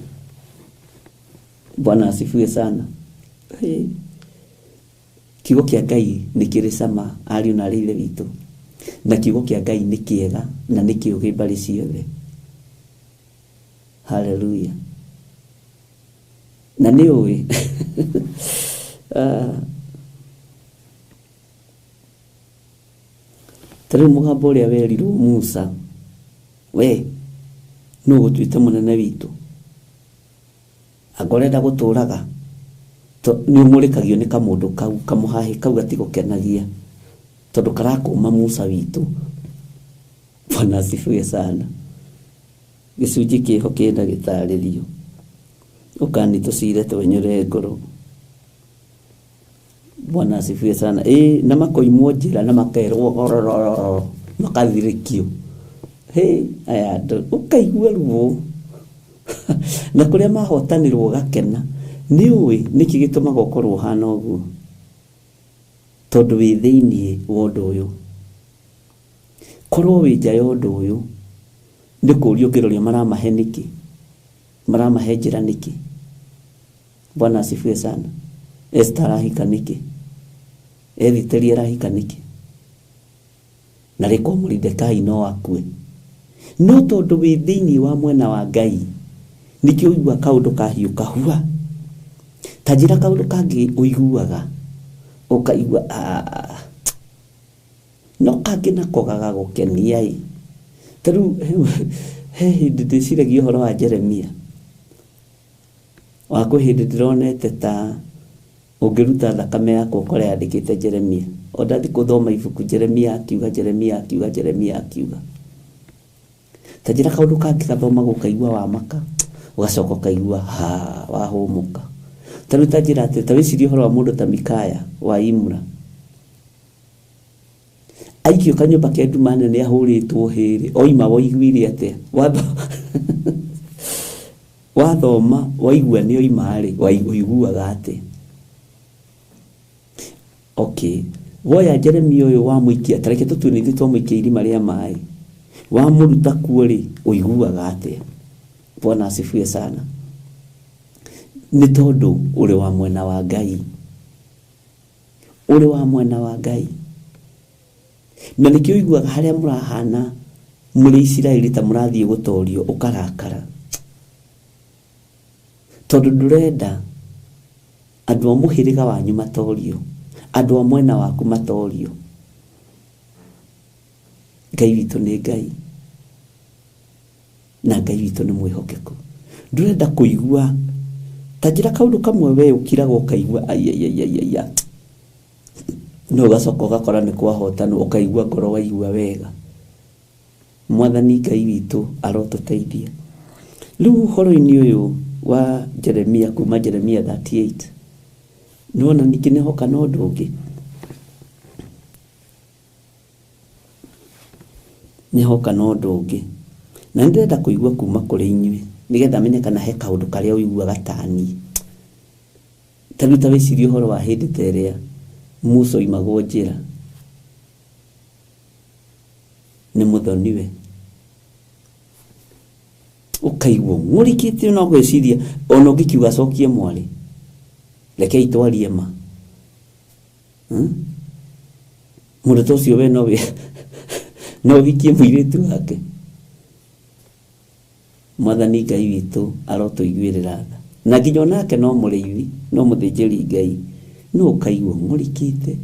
Speaker 10: Bwana asifiwe sana. Kiugo kĩa Ngai nĩ kĩrĩ cama ariũ na arĩ ithe witũ na kiugo kĩa Ngai nĩ kĩega na nĩ kĩũgĩ mbarĩ ciothe. Hallelujah. Na nĩ ũĩ tarĩu mũgambo ũrĩa werirwo Musa, we no gũtuĩte mũnene witũ, angorenda gũtũraga nĩ ũmũrĩkagio nĩ kamũndũ kau, kamũhahĩ kau gatigũkenagia tondũ karakũma Musa witũ. Bwana asifiwe sana. Gĩcunjĩ kĩho kĩna gĩtarĩrio, ũkani tũcire twenyũre ngoro. Bwana asifiwe sana. Na makoimwo njĩra na makerwo makathirĩkio. Aya andũ ũkaigua ruo na kũrĩa mahotanĩrwo gakena. Nĩ ũĩ nĩkĩ gĩtũmaga ũkorwo hana ũguo? Tondũ wĩ thĩiniĩ wa ũndũ ũyũ. Korwo wĩ nja ya ũndũ ũyũ, nĩ kũũrio ũngĩroria maramahe nĩkĩ, maramahe njĩra nĩkĩ? Bwana asifiwe sana. Esther arahika nĩkĩ? Ethiteri arahika nĩkĩ? Na rĩko Moridekai no akue. No tondũ wĩ thĩiniĩ wa mwena wa Ngai, nĩkĩo ũigua kaũndũ kahiũ kahua. Ta njĩra kaũndũ kangĩ ũiguaga ũkaigua no kangĩ nako gagagũkenia ĩ. Ta rĩu he hĩndĩ ndĩciragia ũhoro wa Jeremia, wa kwĩ hĩndĩ ndĩronete ta ũngĩruta thakame yakwa ũkore yandĩkĩte Jeremia. O ndathi gũthoma ibuku Jeremia akiuga, Jeremia akiuga, Jeremia akiuga. Ta njĩra kaũndũ kangĩ gathomagwo ũkaigua wamaka, ũgacoka ũkaigua wahũmũka. Ta rĩu ta njĩra atĩ ta wĩcirie ũhoro wa mũndũ ta Mikaya wa Imura. Aikio kanyũmba kĩa nduma nene ahũrĩtwo hĩrĩ, oima woiguire atĩa? Wathoma waigua nĩ oima rĩ, waiguaga atĩa? Okay, woya Jeremia ũyũ wamũikia, tareke tũtue nĩ ithuĩ twamũikia irima rĩa maĩ, wamũruta kuo rĩ, ũiguaga atĩa? Bwana asifiwe sana. Nĩ tondũ ũrĩ wa mwena wa Ngai, ũrĩ wa mwena wa Ngai. Na nĩkĩo ũiguaga harĩa mũrahana mũrĩ Isiraeli ta mũrathiĩ gũtorio ũkarakara, tondũ ndũrenda andũ a mũhĩrĩga wanyu matorio, andũ a mwena waku matorio. Ngai witũ nĩ Ngai, na Ngai witũ nĩ mwĩhokeku. Ndũrenda kũigua ta njĩra kaũndũ kamwe we ũkiraga ũkaigua aiaiaiaia, no ũgacoka ũgakora nĩ kwahotanwo, ũkaigua ngoro waigua wega. Mwathani Ngai witũ arotũteithia. Rĩu ũhoro-inĩ ũyũ wa Jeremia, kuma Jeremia 38, nĩwona ningĩ nĩhoka na ũndũ ũngĩ, nĩhoka na ũndũ ũngĩ, na nĩndĩrenda kũigua kuma kũrĩ inyuĩ nĩgetha menye kana he kaũndũ karĩa ũiguaga ta niĩ. Ta rĩu ta wĩcirie ũhoro wa hĩndĩ ta ĩrĩa Musa oimagwo njĩra nĩ mũthoniwe, ũkaigua mũrikĩte no gwĩciria ona ũngĩkiuga cokie mwarĩ, reke itwarie ma. Mũndũ ta ũcio we no ũhikie mũirĩtu wake. Mwathani Ngai witũ arotũiguĩrĩra tha, na nginya onake no mũrĩithi, no mũthĩnjĩri Ngai, no ũkaigua mũrikĩte.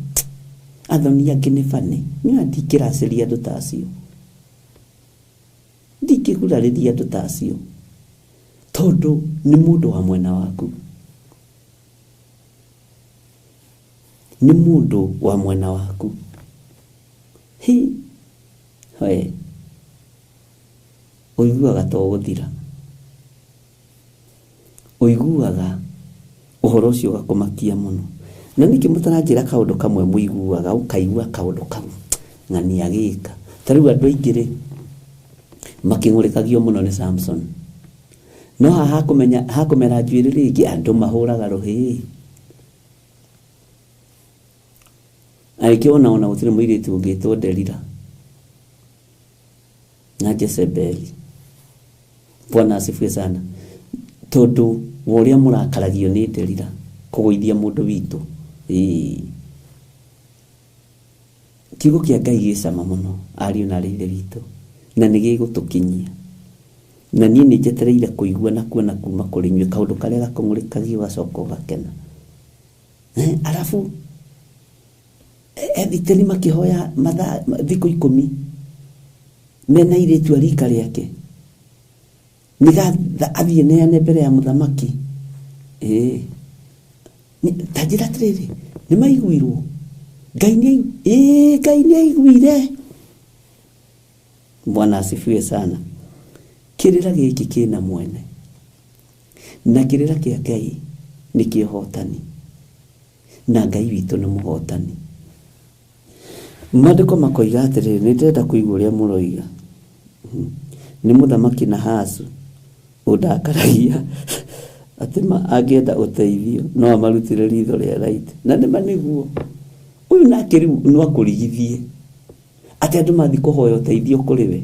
Speaker 10: Athoni angĩ nĩ bane, niĩ ndingĩracĩria andũ ta acio, ndingĩgurarĩria andũ ta acio, tondũ nĩ mũndũ wa mwena waku, nĩ mũndũ wa mwena waku. Ũiguaga to gũthira, ũiguaga ũhoro ũcio ũgakũmakia mũno. Na nĩkĩ mũtaranjĩra kaũndũ kamwe mũiguaga, ũkaigua kaũndũ kau ng'ani agĩka. Ta rĩu andũ aingĩ rĩ makĩng'ũrĩkagio mũno nĩ Samson, no haha hakũmera njuĩrĩ rĩngĩ andũ mahũraga rũhĩ. Agĩkĩona ona gũtirĩ mũirĩtu ũngĩtwo Delila na Jezebeli. Bwana asifiwe sana. Tondũ wa ũrĩa mũrakaragio nĩ Delila kũgũithia mũndũ witũ. kiugo kia Ngai gicama muno ariũ na arĩire witũ na nĩ gĩgũtũkinyia na niĩ nĩ njetereire kũigua na kuona kuma kũrĩ inyuĩ kaũndũ karĩa gakũng'ũrĩkagia ũgacoka ũgakena. Alafu Ebiteni makĩhoya mathaa thikũ 10 mena airĩtu a rika rĩake nĩgetha athiĩ neane mbere ya mũthamaki. Ta njĩra atĩrĩrĩ, nĩ maiguirwo Ngai nĩ aiguire. Bwana asifiwe sana. Kĩrĩra gĩkĩ kĩna mwene na kĩrĩra kĩa Ngai nĩ kĩhotani na Ngai witũ nĩ mũhotani. Maandĩko makoiga atĩrĩrĩ, nĩ ndĩrenda kũigua ũrĩa mũroiga. Nĩ mũthamaki Nahasu ũndakaragia atĩ angĩenda ũteithio no amarutĩre ritho rĩa right. Na nĩma nĩguo ũyũ nake rĩu no akũrigithie atĩ andũ mathiĩ kũhoya ũteithio kũrĩ we.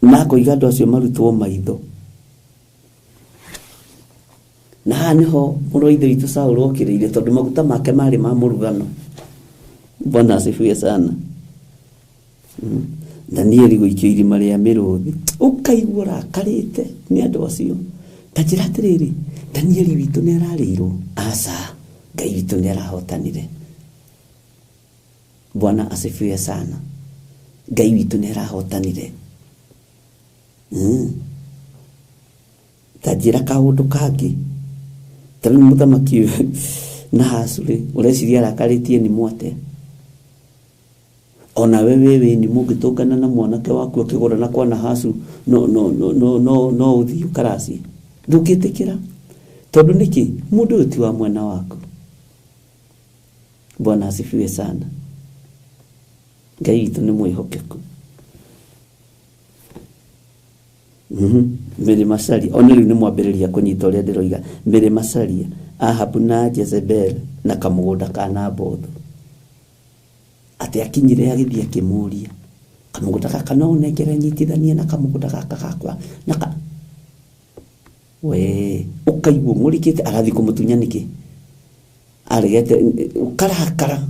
Speaker 10: Na koiga andũ acio marutwo maitho. Na haha nĩho mũrũithe witũ Saũlũ okĩrĩire tondũ maguta make marĩ ma mũrugano. Bwana asifiwe sana. Danieli gũikio irima rĩa mĩrũthi ũkaigua rakarĩte nĩ andũ acio. Ta njĩra atĩrĩrĩ, Danieli witũ nĩ ararĩirwo. Aca, Ngai witũ nĩ arahotanire. Bwana asifiwe sana. Ngai witũ nĩ arahotanire. Ta njĩra kaũndũ kangĩ. Tarĩ mũthamaki Nahasu ũreciria arakarĩtie nĩ mwate. Ona wewe ni mũngĩtũngana na mwanake waku akĩgũrana kwa Nahasu no ũthiĩ ũkarasi. Ndũngĩtĩkĩra tondũ nĩkĩ mũndũ ũyũ ti wa mwena waku. Bwana asifiwe sana. Ngai witũ nĩ mwĩhokeku. Mĩrĩ Macharia, ona rĩu nĩ mwambĩrĩria kũnyita ũrĩa ndĩroiga. Mĩrĩ Macharia, Ahabu na Jezebel na kamũgũnda ka Nabothu. Atĩ akinyire agĩthiĩ akĩmũria, kamũgũnda gaka no ũnengere nyitithanie na kamũgũnda gaka gakwa na we ũkaigua mũrikĩte arathiĩ kũmũtunya nĩkĩ? Aregete ũkarakara.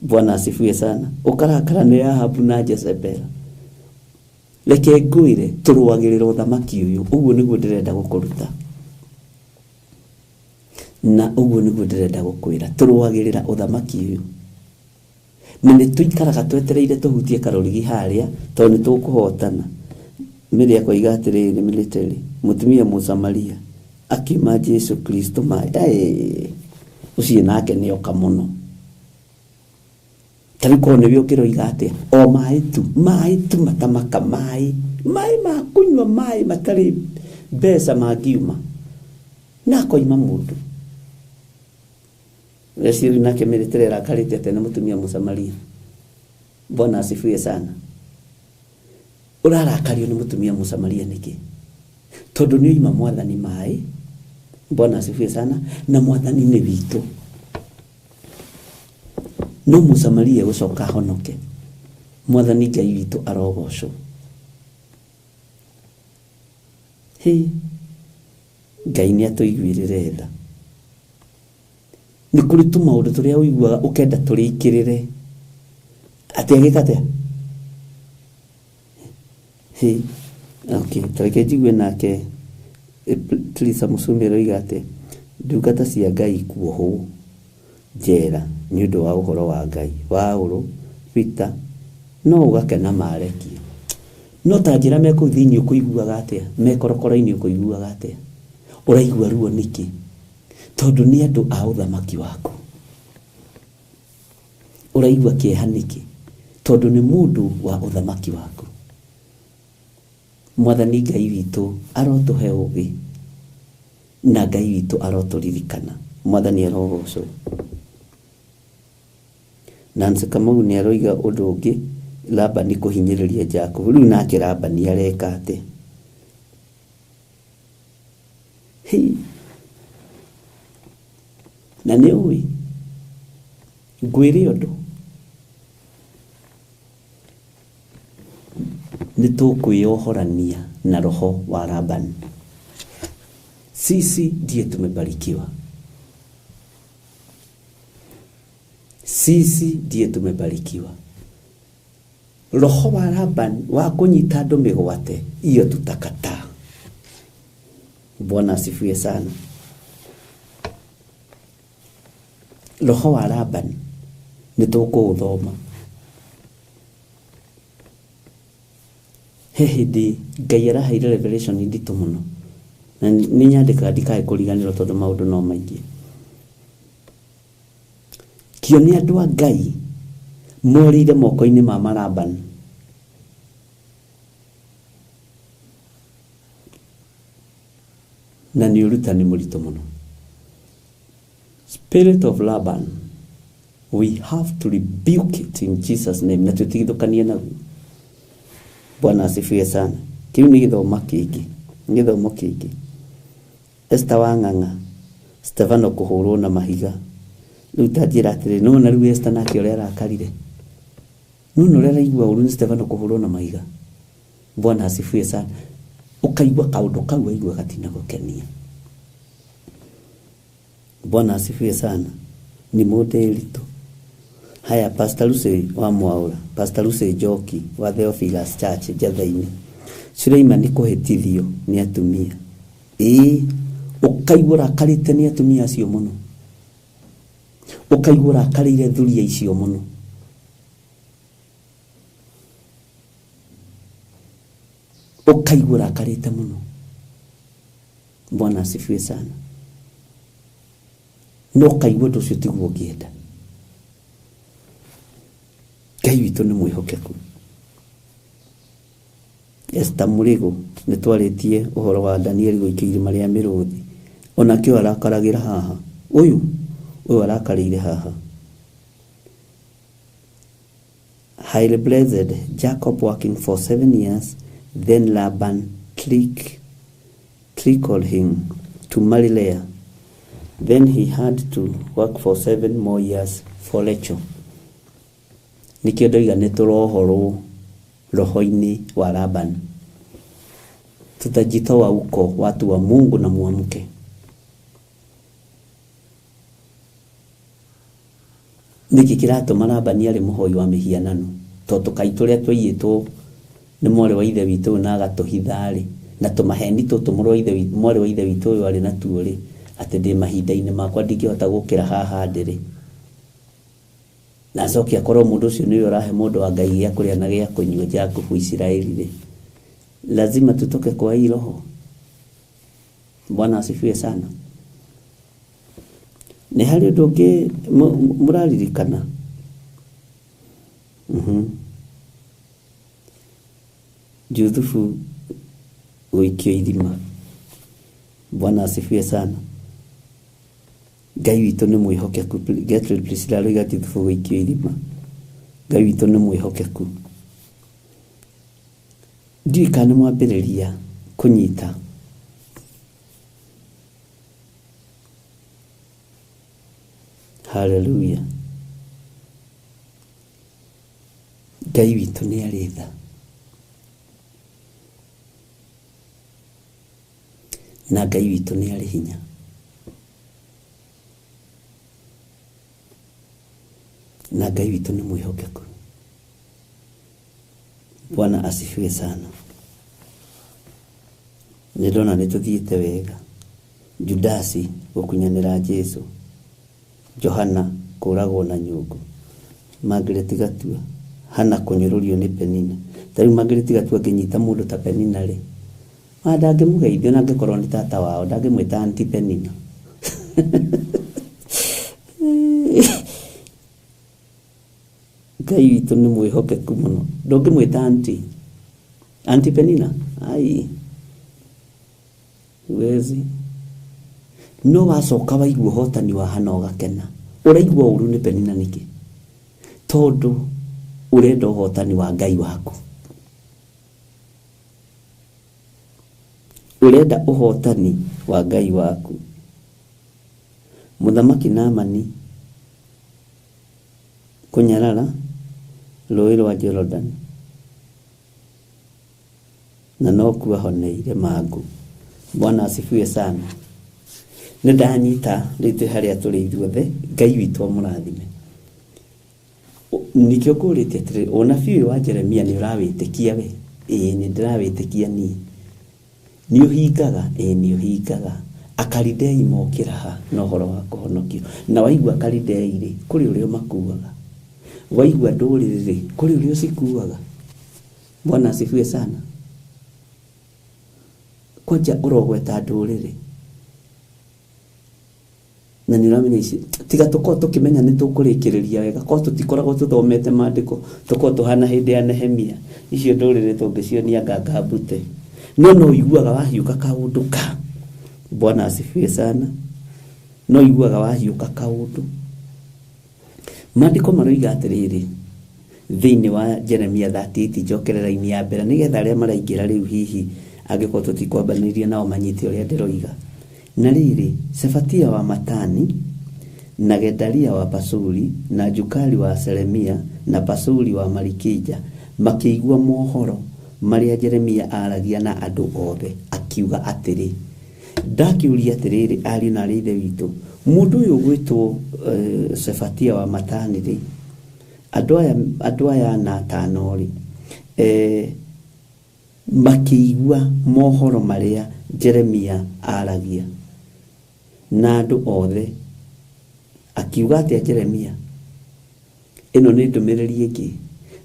Speaker 10: Bwana asifiwe sana. Ũkarakara nĩ Ahabu na Jezebel. Reke ngwĩre tũrũagĩrĩra ũthamaki ũyũ. Ũguo nĩguo ndĩrenda gũkũruta. Na ũguo nĩguo ndĩrenda gũkwĩra tũrũagĩrĩra ũthamaki ũyũ. Na nĩ tũikaraga twetereire tũhutie karũrigi harĩa tondũ nĩ tũkũhotana. Mĩrĩ akoiga atĩrĩrĩ nĩ military. Mũtumia Mũsamaria akiuma Jesu Kristo maĩ. Ũcio nake nĩ oka mũno. Tarĩko nĩwe ũkĩroiga atĩ o maĩ tu matamaka maĩ ma kunyua maĩ matarĩ mbeca mangiuma na koima mũndũ. Reciru nake mĩrĩtere rakarĩte atĩ nĩ mũtumia Mũsamaria. Bwana asifiwe sana. Ũrarakario nĩ mũtumia Mũsamaria nĩkĩ? Tondũ nĩ oima mwathani maĩ. Bwana asifiwe sana. Na mwathani nĩ witũ. No Mũsamaria gũcoka honoke. Mwathani Ngai witũ arogocwo. Ngai nĩ atũiguĩrĩre tha. Nĩ kũrĩ tũmaũndũ tũrĩa ũiguaga ũkenda tũrĩkĩrĩre. Atĩ agĩka atĩa? Okay, tareke njigue nake Teresa Musumi aroiga atĩ ndungata cia Ngai kuohwo njera nĩ ũndũ wa ũhoro wa Ngai. Waũrũ, Peter, no ũgakena marekio. No ta njĩra me kũu thĩinĩ ũkũiguaga atĩa? Me korokoro-inĩ ũkũiguaga atĩa? Ũraigua ruo nĩkĩ? Tondũ nĩ andũ a ũthamaki waku. Ũraigua kĩeha nĩkĩ? Tondũ nĩ mũndũ wa ũthamaki waku. Mwathani Ngai witũ arotũhe ũũgĩ na Ngai witũ arotũririkana. Mwathani arogocwo. Nancy Kamau nĩ aroiga ũndũ ũngĩ, Labani kũhinyĩrĩria Jacob. Rĩu nake Labani areka atĩ na nĩ ũĩ ngwĩre ũndũ nĩ tũkwĩyohorania na roho wa Labani. Sisi ndiye tumebarikiwa. Sisi ndiye tumebarikiwa. Roho wa Laban wa kunyita andũ mĩgwate, hiyo tutakataa. Bwana asifiwe sana. Roho wa Laban nĩtũkũũthoma. He hĩndĩ Ngai araheire revelation nditũ mũno, na nĩnyandĩkaga ndikae kũriganĩrwo tondũ maũndũ no maingĩ. Kĩonia andũ a Ngai morĩire moko-inĩ ma Laban. Na nĩ ũrutani mũritũ mũno. Spirit of Laban, we have to rebuke it in Jesus name. Na tutigithũkanie naguo. Bwana asifiwe sana. Kĩu nĩ gĩthomo kĩngĩ. Gĩthomo kĩngĩ. Esther wa Ng'ang'a, Stefano kũhũrwo na mahiga. Rĩu ta njĩra atĩrĩ, nũna rĩu Esther nake ũrĩa arakarire. Nũna ũrĩa araigua ũru nĩ Stefano kũhũrwo na mahiga. Bwana asifiwe sana. Ukaigua kaũndũ kau aigua gatina gũkenia. Bwana asifiwe sana. Ni mũndũ eritũ. Haya, Pastor Lucy wa Mwaura, Pastor Lucy Njoki wa Theophilus Church Njathainĩ. Suleiman nĩ kũhĩtithio nĩ atumia. Ukaigua rakarĩte nĩ atumia acio mũno. Ukaigua rakarĩire thuria icio mũno. Ukaigua rakarĩte mũno. Bwana asifiwe sana. No kaigua ũndũ ũcio tiguo ũngĩenda. Ngai witũ nĩ mwĩhokeku. Esther Mũrigo nĩ twarĩtie ũhoro wa Daniel gũikia irima rĩa mĩrũthi. Onake arakaragĩra haha. Ũyũ arakarĩire haha. Highly blessed Jacob working for 7 years, then Laban trickled him to marry Leah. Then he had to work for 7 more years for Rachel. Nikio ndoiga nĩ tũrohorwo roho-inĩ wa Laban. Tutajitoa huko watu wa Mungu na muamke. Niki kiratũma Laban arĩ mũhoi wa mĩhianano. Tondũ kai tũrĩa twaiyĩtwo nĩ mwarĩ wa ithe witũ na agatũhitha-rĩ, na tũmaheni tũtũ mwarĩ wa ithe witũ ũyũ arĩ natuo-rĩ, atĩ ndĩ mahinda-inĩ makwa ndingĩhota gũkĩra haha ndĩrĩ. Na acoke akorwo mũndũ ũcio nĩwe ũrahe mũndũ wa Ngai gĩa kũrĩa na gĩa kũnyua Jakubu Isiraeli-rĩ. Lazima tutoke kwa hii roho. Bwana asifiwe sana. Nĩ harĩ ũndũ ũngĩ mũraririkana. Juthufu gũikio irima. Bwana asifiwe sana. Ngai witũ nĩ mwĩhokeku. Get ready please, Priscilla Juthufu gũikio irima. Ngai witũ nĩ mwĩhokeku. Ndiũĩ kana mwambĩrĩria kũnyita. Hallelujah. Ngai witũ nĩ arĩ tha. Na Ngai witũ nĩ arĩ hinya. Na Ngai witũ nĩ mwĩhokeku. Bwana asifiwe sana. Nĩndona nĩtũthiĩte wega. Judasi gũkunyanĩra Jesu. Johana kũragwo na nyũngũ. Margaret Gatua, Hana kũnyũrũrio nĩ Penina. Tarĩu Margaret Gatua angĩnyita mũndũ ta Penina-rĩ, ndangĩmũgeithio na angĩkorwo nĩ tata wao, ndangĩmwĩta Aunty Penina. Ngai witũ nĩ mwĩhokeku mũno. Ndũngĩmwĩta Aunty Penina. Wezi. No wacoka waigua ũhotani wa Hana ũgakena. Ũraigua ũru nĩ Penina nĩkĩ? Tondũ ũrenda ũhotani wa Ngai waku. Ũrenda ũhotani wa Ngai waku. Mũthamaki Naamani kũnyarara rũĩ rwa Jordan. Na no kuahoneire mangu. Bwana asifiwe sana. nä ndanyita rä twä harä a tå rä ithuothe Ngai witå amũrathime nikio ngå rä te atä onabii ũyũ wa Jeremia nä å rawä tä kia we nä ndä rawä tä kia niä nä å hingaga nä å hingaga Akalidei mokä raha na å horo wa kå honokio na waigua Akalidei rä kå rä å rä o makuaga waigua ndå rä rä kå rä å rä o cikuaga Bwana asifiwe sana kwanja å rogweta ndå rä rä na nä å ramenya ici tiga tå korwo tå kä menya nä tå kå rä kä rä ria wega korwo tå tikoragwo tå thomete mandä ko tå korwo tå hana hä ndä ya Nehemia icio ndå rä rä tå ngä cionia nganga mbute no no iguaga wahiũka kaũndũ ka Bwana asifiwe sana no iguaga wahiũka kaũndũ mandĩko maroiga atĩrĩrĩ thĩinĩ wa Jeremia 38 njokerera-inĩ ya mbere nĩgetha arĩa maraingĩra rĩu hihi angĩkorwo tũtikwambanĩria nao manyite ũrĩa ndĩroiga na rĩrĩ Sefatia wa Matani na Gedalia wa Pasuri na Jukali wa Seremia na Pasuri wa Malikija makĩigua mohoro marĩa Jeremia aragia na andũ othe akiuga atĩrĩ ndakiuria atĩrĩrĩ ariũ na aarĩ a ithe witũ mũndũ ũyũ ũgwĩtwo Sefatia wa Matani rĩ andũ aya na atano rĩ makĩigua mohoro marĩa Jeremia aragia na andũ othe akiuga atĩa Jeremia ĩno nĩ ndũmĩrĩri ĩngĩ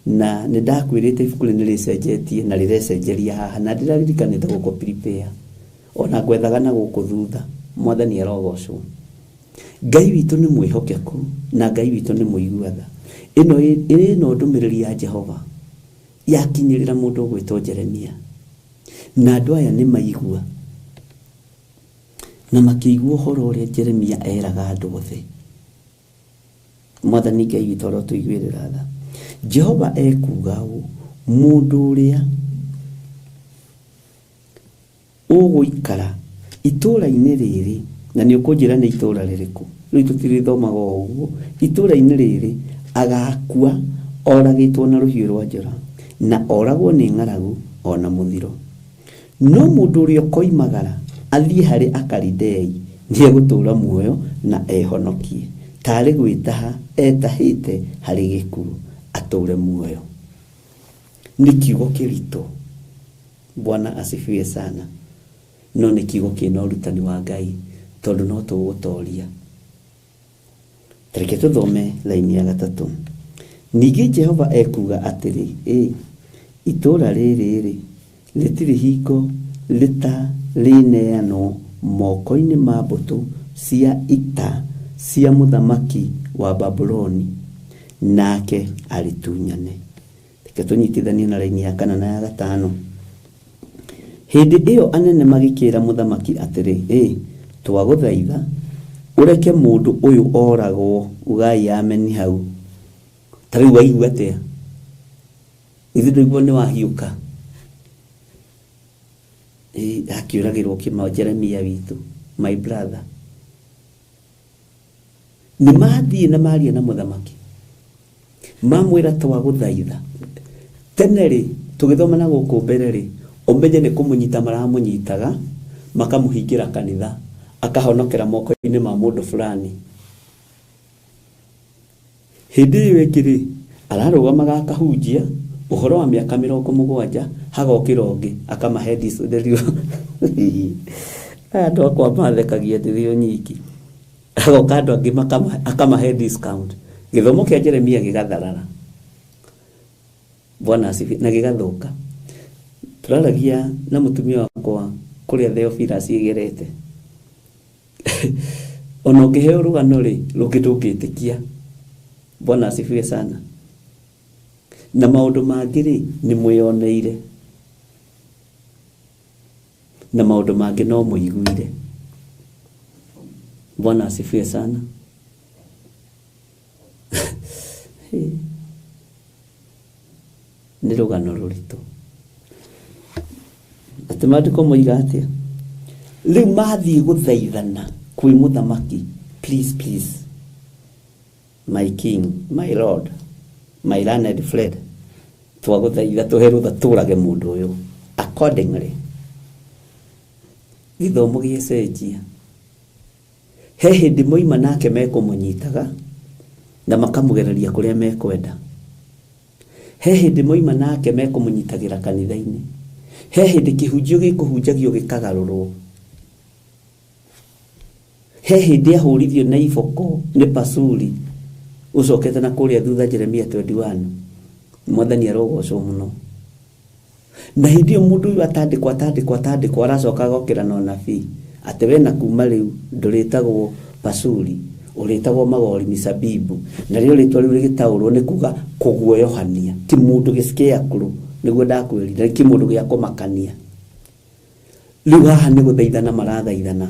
Speaker 10: na nĩ ndakwĩrĩte ibuku nĩ rĩcenjetie na rĩrecenjeria haha na ndĩraririkanĩte gũkũ prepare ona gwethaga na gũkũ thutha Mwathani arogocwo Ngai witũ nĩ mwĩhokeku na Ngai witũ nĩ mũiguatha ĩno ndũmĩrĩri ya Jehova yakinyĩrĩra mũndũ ũgwĩtwo Jeremia na andũ aya nĩ maigua na makĩigua ũhoro ũrĩa Jeremia eraga andũ othe Mwathani Ngai witũ arotũiguĩrĩra tha Jehova ekuga ũũ mũndũ ũrĩa ũgũikara itũũra-inĩ rĩrĩ na nĩ ũkũnjĩra nĩ itũũra rĩrĩkũ rĩu tũtirĩthomaga ũguo itũũra-inĩ rĩrĩ agakua oragĩtwo na rũhiũ rwa njora na oragwo nĩ ng'aragu ona mũthiro no mũndũ ũrĩa ũkoimagara athiĩ harĩ Akalidei nĩ egũtũũra muoyo na ehonokie tarĩ gwĩtaha etahĩte harĩ gĩkuũ atũũre muoyo nĩ kiugo kĩritũ Bwana asifiwe sana no nĩ kiugo kĩna ũrutani wa Ngai tondũ no tũgũtoria tareke tũthome laini ya 3 ningĩ Jehova ekuga atĩrĩ itũũra rĩrĩ rĩtirĩ hingo rĩneanwo moko-inĩ ma mbũtũ cia ita cia mũthamaki wa Babuloni nake arĩtunyane reke tũnyitithanie na laini ya 4 na ya 5 hĩndĩ ĩyo anene magĩkĩra mũthamaki atĩrĩ twagũthaitha ũreke mũndũ ũyũ oragwo ugai ameni hau tarĩ waigua atĩa ithuĩ ndũigua nĩ wahiũka akĩũragĩrwo kĩmao Jeremia witũ my brother nĩ mathiĩ na maria na mũthamaki mamwĩra twagũthaitha tene rĩ tũgĩthoma na gũkũ mbere rĩ ũmenye nĩ kũmũnyita maramũnyitaga makamũhingĩra kanitha akahonokera moko-inĩ ma mũndũ fulani hĩndĩ ĩyo ĩngĩ rĩ ararũgamaga akahunjia ũhoro wa mĩaka 70 hagokĩra ũngĩ akamahe ndĩrio andũ akwa mathekagia ndĩrio nyingĩ agoka andũ angĩ akamahe discount gĩthomo kĩa Jeremia gĩgatharara Bwana asifiwe na gĩgathũka turaragia na mũtumia wakwa kũrĩa Theophilus igerete ona ũngĩheo rũgano rĩ rũngĩtũngĩtĩkia Bwana asifiwe sana na maũndũ mangĩ rĩ nĩ mwĩoneire na maũndũ mangĩ no mũiguire Bwana asifiwe sana nĩ rũgano rũritũ atĩ maandĩko moiga atĩa rĩu mathiĩ gũthaithana kwĩ mũthamaki please my king my lord my learned friend twagũthaitha tũhe rũtha tũrage mũndũ ũyũ accordingly gĩthomo gĩcenjia he hindi moima nake mekumunyitaga na makamugereria kuria mekwenda. He hindi moima nake mekumunyitagira kanitha-ini. He hindi kihunjio gikuhunjagio gikagarurwo. He hindi ahurithio na iboko ni pasuri ucokete na kuria thutha Jeremia 21. Mwathani arogocwo muno. Na hindi mundu uyu atandikwa aracoka gokira na nabii ati we na kuma riu nduritagwo pasuri uritagwo magori misabibu na rio ritwa riu rigitaurwo ni kuga kuguoyohania ti mundu gisikia kuru niguo ndakwirira ki mundu gia kumakania. Riu haha ni guthaithana marathaithana.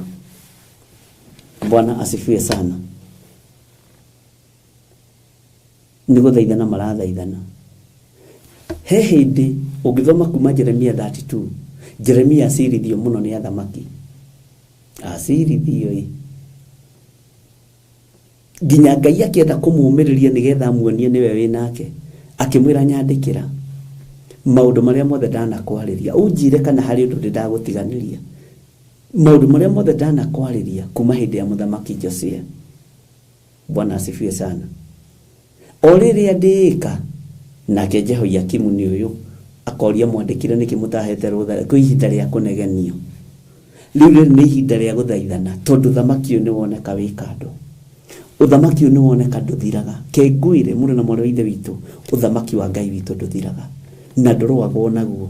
Speaker 10: Bwana asifiwe sana. Ni guthaithana marathaithana. He hindi ugithoma kuma Jeremia 32, Jeremia acirithio muno ni athamaki. Acirithio nginya Ngai akienda kumumiriria nigetha amuonie niwe winake, akimwira nyandikira maundu maria mothe ndanakwariria unjire kana hari undu ndagutiganiria. Maundu maria mothe ndanakwariria kuma hindi ya muthamaki Josia. Bwana asifiwe sana. Oriria ndika nake Jehoiakimu ni uyu akoria mwandikire niki mutahete rutha ku ihinda ria kunegenio. Riu ni ihinda ria guthaithana tondu thamaki ni woneka wikando. Uthamaki ni woneka nduthiraga. Ke nguire muri na mwana ithe witu uthamaki wa Ngai witu nduthiraga na ndorwagwo naguo.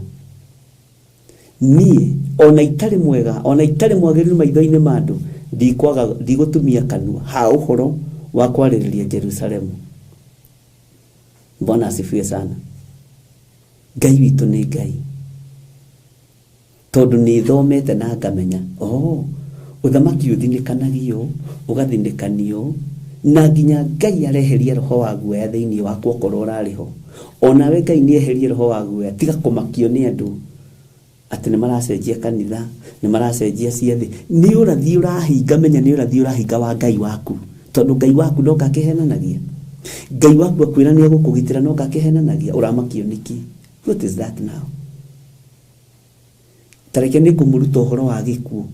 Speaker 10: Nie ona itari mwega ona itari mwagiriru maitho-ini mandu ndigutumia kanua ha uhoro wa kwaririria Jerusalemu. Bwana asifiwe sana. Ngai witu ni Ngai tondu ni thomete na ngamenya uthamaki uthinikanagio ugathinikanio na nginya Ngai areheria roho wa guoya thiini waku okorwo urariho. Ona we Ngai ni eherie roho wa guoya tiga kumakio ni andu ati ni maracenjia kanitha ni maracenjia ciathi. Ni urathii urahinga menya ni urathii urahinga wa Ngai waku tondu Ngai waku no kakihenanagia. Ngai waku akwira ni agukugitira no kakihenanagia. Uramakio niki? What is that now? Tareke ni kumuruta uhoro wa gikuo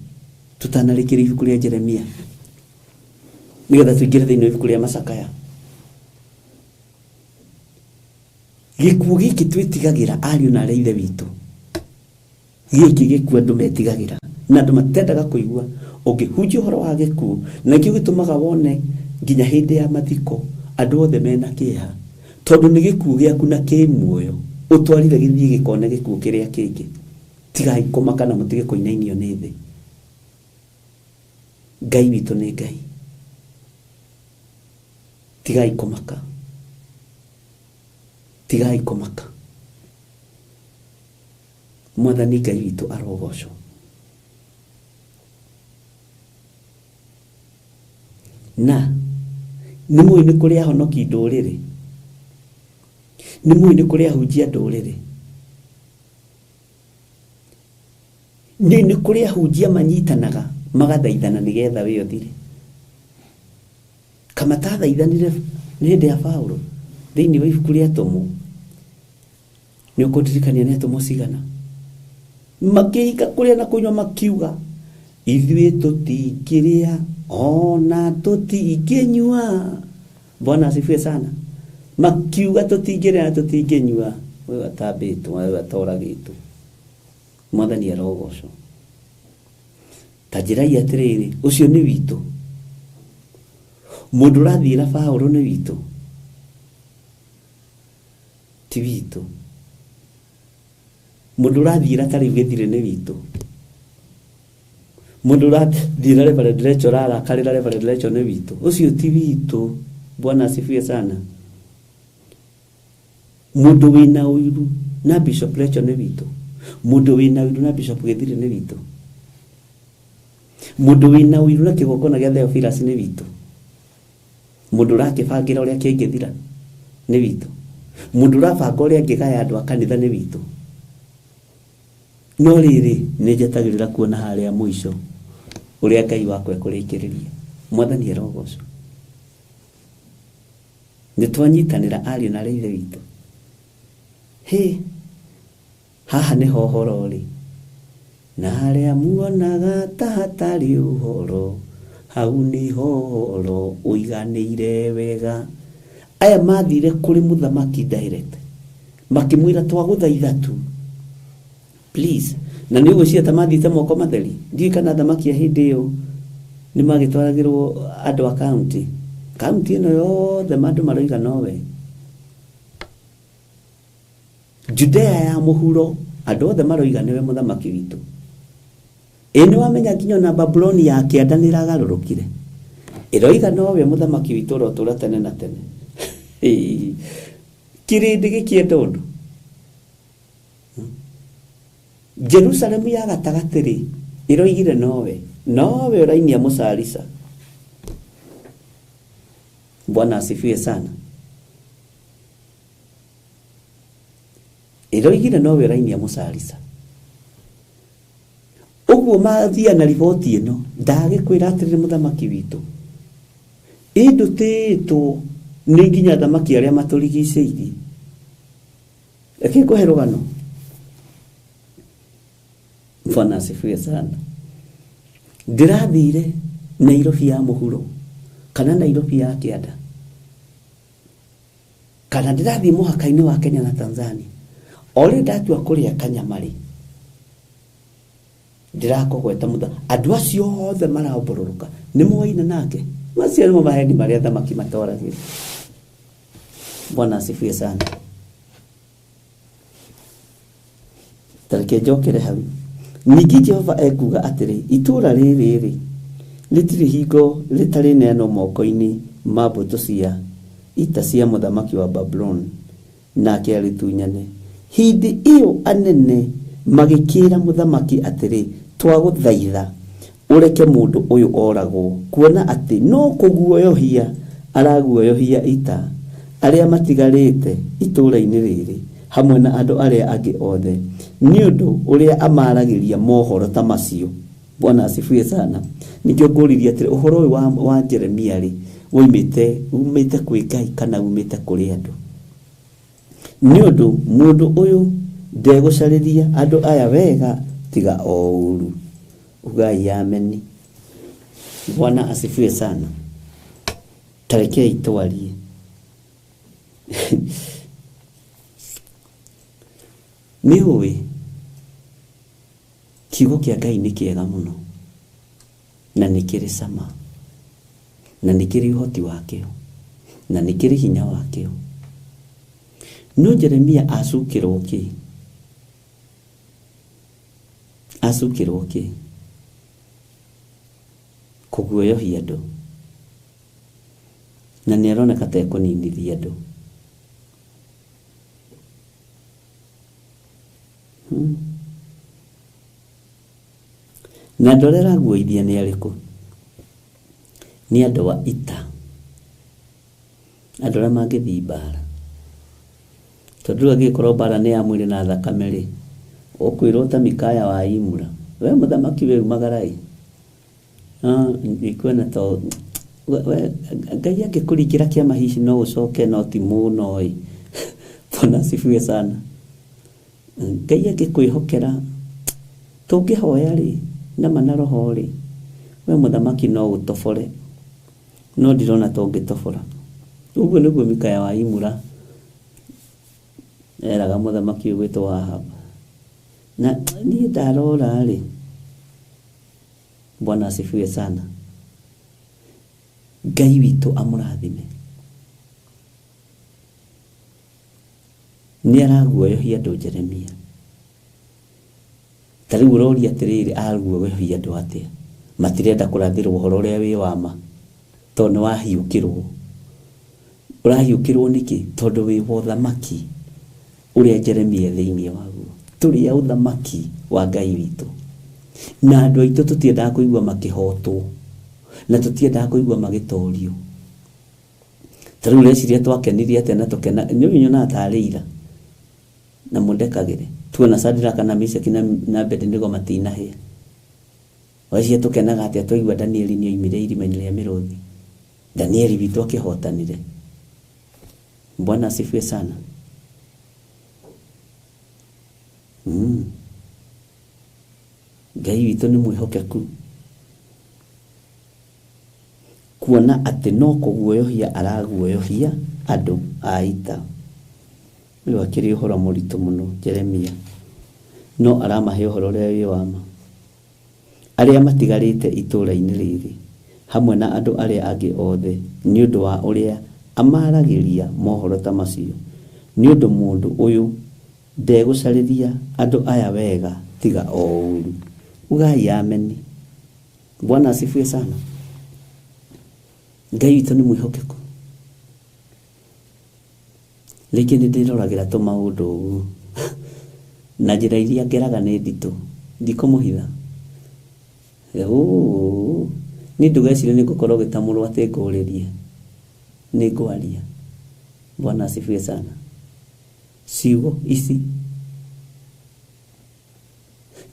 Speaker 10: tutanarikira ibuku ria Jeremia nigetha tuingire thiini ibuku ria Macakaya. Gikuo giki twitigagira ariu na areithe witu. Giki gikuo andu metigagira na andu matendaga kuigua ungihunjia uhoro wa gikuo na kio gitumaga wone nginya hindi ya mathiko andu othe mena kiha tondu ni gikuo giaku na ki muoyo utwarire githii gikone gikuo kiria kingi. Tigai kumaka na mutige kuinainio ni thi. Ngai witu ni Ngai. Tigai kumaka. Tigai kumaka. Mwathani Ngai witu arogocwo. Na ni muini kuria honoki nduriri. Ni muini kuria hunjia nduriri. Ni kuria hunjia manyitanaga magathaithana nigetha we uthire. Kama tathaithanire ni hindi ya Paulo thiini wa ibuku ria Atomu ni ukundirikania ni Atomu cigana makiika kuria na kunywa makiuga ithuĩ tũtingĩrĩa ona tũtingĩnyua. Bwana asifiwe sana. Makiuga tũtingĩrĩa na tũtingĩnyua. Wewe atambĩtwo wewe atoragĩtwo. Mwathani arogocwo. Tajirai atiriri ucio ni witu. Mundu rathira Paulo ni witu. Ti witu. Mundu rathira tari githire ni witu. Mundu rathira Reverend Lecho rara karira Reverend Lecho ni witu. Ucio ti witu. Bwana asifiwe sana. Mundu wina uiru na Bishop Lecho ni witu. Mundu wina uiru na Bishop Githire ni witu. Mundu wina uiru na kigokona gia Theophilus ni witu. Mundu rakibangira uria kingithira ni witu. Mundu rabanga uria ngigaya andu akanitha ni witu. No riri ni njatagirira kuona haria muico uria Ngai wakwa ekurikiriria. Mwathani arogocwo. Ni twanyitanira ariu na areithe witu. Haha ni hohoro ri na haria muonaga ta hatari uhoro hau ni horo uiganĩire wega. Aya mathire kũrĩ mũthamaki direct makĩmwĩra twagũthaitha tu please, na nĩ ũgwĩciria ta mathiĩte moko matheri. Ndiũĩ kana thamaki ya hĩndĩ ĩyo nĩ magĩtwaragĩrwo andũ a kaunti ĩno yothe andũ maroiga nowe. Judea ya mũhuro andũ othe maroiga nĩwe mũthamaki witũ. Nĩ wamenya nginya na Babuloni ya kĩanda nĩ ĩragarũrũkire ĩroiga nowe mũthamaki witũ ũrotũra tene na tene. Kĩrĩndĩ gĩkĩenda ũndũ. Jerusalemu ya gatagatĩ-rĩ ĩroigire nowe ũrainia mũcarisa. Bwana asifiwe sana. Ĩroigire nowe ũrainia mũcarisa. Ũguo mathia na riboti ĩno ndagĩkwĩra atĩrĩrĩ mũthamaki witũ ndũtĩtwo nĩ nginya thamaki arĩa matũrigicĩirie. Reke ngũhe rũgano. Bwana asifiwe sana. Ndĩrathire Nairobi ya mũhuro kana Nairobi ya kĩanda kana ndĩrathiĩ mũhaka-inĩ wa Kenya na Tanzania. Olĩ ndatua kũrĩa kanyamari ndirakũgweta andũ acio othe maraombororoka nĩ moine nake macio nĩ maheni marĩa thamaki matoragĩra. Bwana asifiwe sana. Tareke njokere hau. Ningĩ Jehova ekuga atĩrĩ itũra rĩrĩ rĩtirĩ hingo rĩtarĩ neanwo moko-inĩ ma mbũtũ cia ita cia mũthamaki wa Babuloni nake arĩtunyane. Hĩndĩ ĩyo anene magĩkĩra mũthamaki atĩrĩ twagũthaitha ũreke mũndũ ũyũ oragwo, kuona atĩ no kũguoyohia araguoyohia ita arĩa matigarĩte itũra-inĩ rĩrĩ hamwe na andũ arĩa angĩ othe nĩ ũndũ ũrĩa amaragĩria mohoro ta macio. Bwana asifiwe sana. Ningĩ ngũririe atĩrĩ ũhoro ũyũ wa Jeremia-rĩ umĩte kwĩ Ngai kana umĩte kũrĩ andũ? Nĩ ũndũ mũndũ ũyũ ndegũcarĩria andũ aya wega tiga o ũru. Ugai ameni. Bwana asifiwe sana. Tarekei twarie. Nĩ ũĩ kiugo kĩa Ngai nĩ kĩega mũno na nĩ kĩrĩ cama na nĩ kĩrĩ ũhoti wakĩo na nĩ kĩrĩ hinya wakĩo. No Jeremia acukĩrwo kĩ? Acukĩrwo kĩ? Kũguoyohia andũ na nĩ aroneka ta ekũninithia andũ. Na andũ arĩa araguoithia nĩ arĩkũ? Nĩ andũ a ita, andũ arĩa mangĩthiĩ mbara. Tondũ angĩkorwo mbara nĩ ya mwĩrĩ na thakame-rĩ, ũkwĩrwo ta Mikaya wa Imura, we mũthamaki we umagara-ĩ, nĩkwena to Ngai angĩkũringĩra kĩama hihi no ũcoke no ti mũno-ĩ. Bwana asifiwe sana. Ngai angĩkwĩhokera tũngĩhoya-rĩ na mana roho-rĩ, we mũthamaki no ũtobore, no ndirona ta ũngĩtobora. Ũguo nĩguo Mikaya wa Imura eraga mũthamaki ũyũ gwĩtwo Ahabu. Na niĩ ndarora-rĩ, Bwana asifiwe sana, Ngai witũ amũrathime. Nĩ araguoyohia andũ Jeremia. Ta rĩu ũroria atĩrĩrĩ aguoyohia andũ atĩa? Matirenda kũrathĩrwo ũhoro ũrĩa wĩ wa ma tondũ nĩ wahiũkĩrwo. Ũrahiũkĩrwo nĩkĩ? Tondũ wĩ wa ũthamaki ũrĩa Jeremia thĩinĩ waguo. Tũrĩ a ũthamaki wa Ngai witũ. Na andũ aitũ tũtiendaga kũigua makĩhotwo na tũtiendaga kũigua magĩtorio. Ta rĩu reciria twakenirie atĩa na tũkena nĩũnyonaga tarĩ ira na mũndekagĩre tuona Shadraka na Meshaki na Abedinego matinahĩa. Wacia tũkenaga atĩa twaigua Danieli nĩoimire irima-inĩ rĩa mĩrũthi, Danieli witũ akĩhotanire. Bwana asifiwe sana. Ngai witũ nĩ mwĩhokeku kuona atĩ no kũguoyohia araguoyohia andũ a ita. Ũyũ akĩrĩ ũhoro mũritũ mũno Jeremia, no aramahe ũhoro ũrĩa wĩ wa ma. Arĩa matigarĩte itũũra-inĩ rĩrĩ hamwe na andũ arĩa angĩ othe nĩ ũndũ wa ũrĩa amaragĩria mohoro ta macio, nĩ ũndũ mũndũ ũyũ ndegũcarĩria andũ aya wega tiga o ũũru. Ugai ameni. Bwana asifiwe sana. Ngai witũ nĩ mwĩhokeku. Rĩngĩ nĩ ndĩroragĩra tũmaũndũ ũguo na njĩra iria ngeraga nĩ nditũ, ndikũmũhitha. Nĩ ndũgecirie nĩ ngũkorwo gĩtamũrwo atĩ ngũrĩrie, nĩ ngwaria. Bwana asifiwe sana. Ciugo ici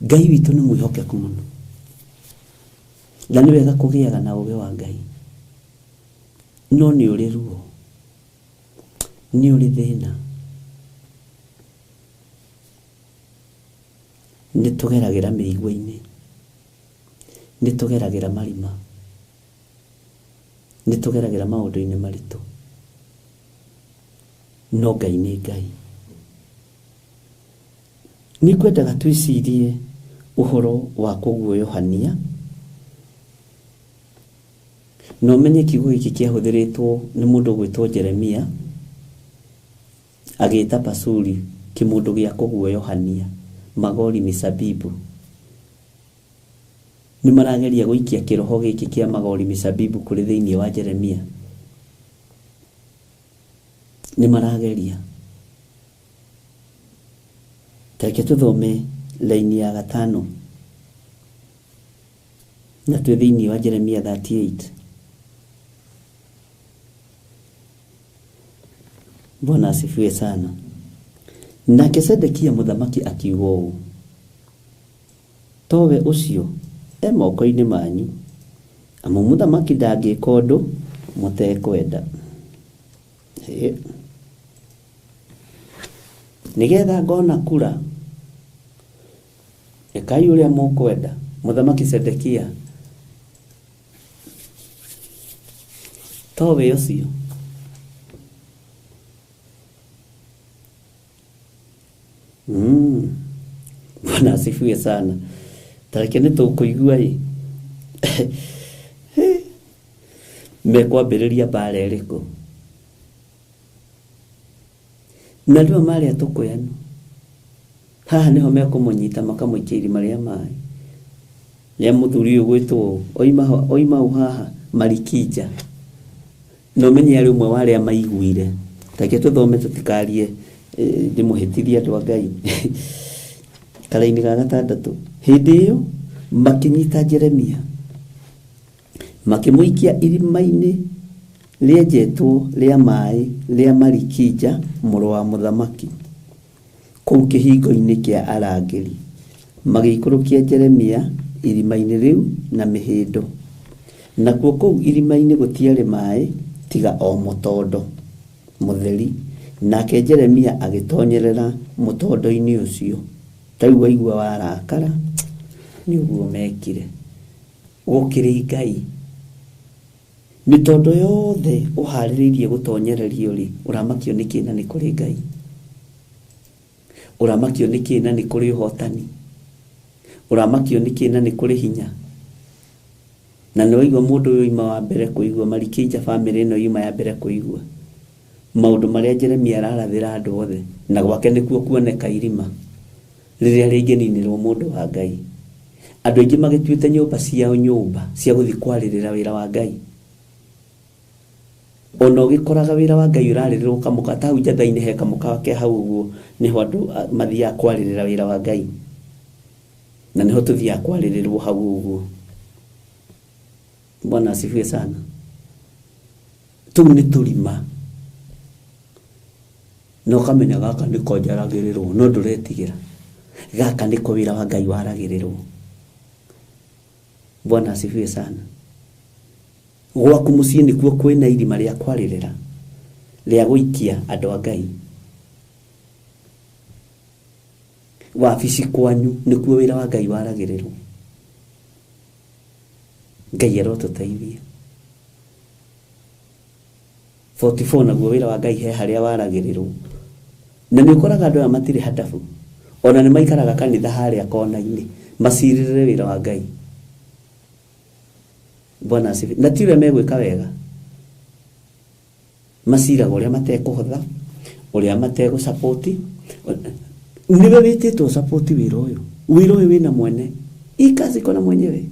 Speaker 10: Ngai witũ nĩ mwĩhokeku mũno, na nĩ wega kũgĩaga na ũũgĩ wa Ngai, no nĩ ũrĩ ruo, nĩ ũrĩ thĩna. Nĩ tũgeragĩra mĩigua-inĩ, nĩ tũgeragĩra marima, nĩ tũgeragĩra maũndũ-inĩ maritũ, no Ngai nĩ Ngai. Nĩ kwendaga twĩcirie ũhoro wa kũguoyohania, na ũmenye kiugo gĩkĩ kĩahũthĩrĩtwo nĩ mũndũ gwĩtwo Jeremia, agĩĩta Pasuri kĩmũndũ gĩa kũguoyohania, magori misabibu. Nĩ marageria gũikia kĩroho gĩkĩ kĩa magori misabibu kũrĩ thĩinĩ wa Jeremia. Nĩ marageria. Tareke tũthome laini ya 5 na twĩ thĩinĩ wa Jeremia 38. Bwana asifiwe sana. Nake Sedekia mũthamaki akiuga ũũ, towe ũcio moko-inĩ manyu, amu mũthamaki ndangĩka ũndũ mũtekwenda. Nĩgetha ngona kura ekai ũrĩa mũkwenda. Mũthamaki Sedekia, towe ũcio Bwana asifiwe sana. Tareke nĩ tũkũigua mekwambĩrĩria mbara ĩrĩkũ, na rĩu marĩa tũkũyanu haha nĩho mekũmũnyita makamũikia irima rĩa maĩ. Rĩa mũthuri ũyũ gwĩtwo oima haha Marikija, no menye arĩ ũmwe wa arĩa maiguire. Tareke tũthome tũtikarie ndĩmũhĩtithie andũ a Ngai. Karaini ga 6. Hĩndĩ ĩyo makĩnyita Jeremia makĩmũikia irima-inĩ rĩenjetwo rĩa maĩ rĩa Marikija mũrũ wa mũthamaki, kũu kĩhingo-inĩ kĩa arangĩri. Magĩikũrũkia Jeremia irima-inĩ rĩu na mĩhĩndo, nakuo kũu irima-inĩ gũtiarĩ maĩ tiga o mũtondo mũtheri. Nake Jeremia agĩtonyerera mũtondo-inĩ ũcio. Rĩu waigua warakara, nĩ ũguo mekire. Gũkĩrĩ Ngai, mĩtondo yothe ũharĩrĩirie gũtonyererio rĩ, ũramakio nĩ kĩĩ na nĩ kũrĩ Ngai? Ũramakio nĩ kĩĩ na nĩ kũrĩ ũhotani? Ũramakio nĩ kĩĩ na nĩ kũrĩ hinya? Na nĩ waigua mũndũ ũyũ ima wa mbere kũigua, Marikija family ĩno ima ya mbere kũigua maũndũ marĩa Jeremia ararathĩra andũ othe, na gwake nĩkuo kuoneka irima rĩrĩa rĩngĩninĩrwo mũndũ wa Ngai. Andũ aingĩ magĩtuĩte nyũmba ciao nyũmba cia gũthiĩ kwarĩrĩra wĩra wa Ngai. Ona ũgĩkoraga wĩra wa Ngai ũrarĩrĩrwo kamũka, ta hau njatha-inĩ he kamũka wake hau ũguo, nĩho andũ mathiaga kwarĩrĩra wĩra wa Ngai, na nĩho tũthiaga kwarĩrĩrwo hau ũguo. Bwana asifiwe sana. Tũu nĩ tũrima, no kamenya gaka nĩko njaragĩrĩrwo, no ndũretigĩra. Gaka nĩko wĩra wa Ngai waragĩrĩrwo. Bwana asifiwe sana. Gwaku mũciĩ nĩkuo kwĩna irima rĩa kwarĩrĩra, rĩa gũikia andũ a Ngai. Wabici kwanyu nĩkuo wĩra wa Ngai waragĩrĩrwo. Ngai arotũteithia. 44 naguo wĩra wa Ngai he harĩa waragĩrĩrwo na nĩ ũkoraga andũ aya matirĩ hadabu ona nĩ maikaraga kanitha harĩa kona-inĩ macirĩrĩre wĩra wa Ngai. Bwana asifiwe. Na tiwe megwĩka wega maciraga ũrĩa matekũhotha ũrĩa mategũsapoti. Niwe wĩtĩtwo support wĩra ũyũ wĩna mwene ikazi kona mwenyewe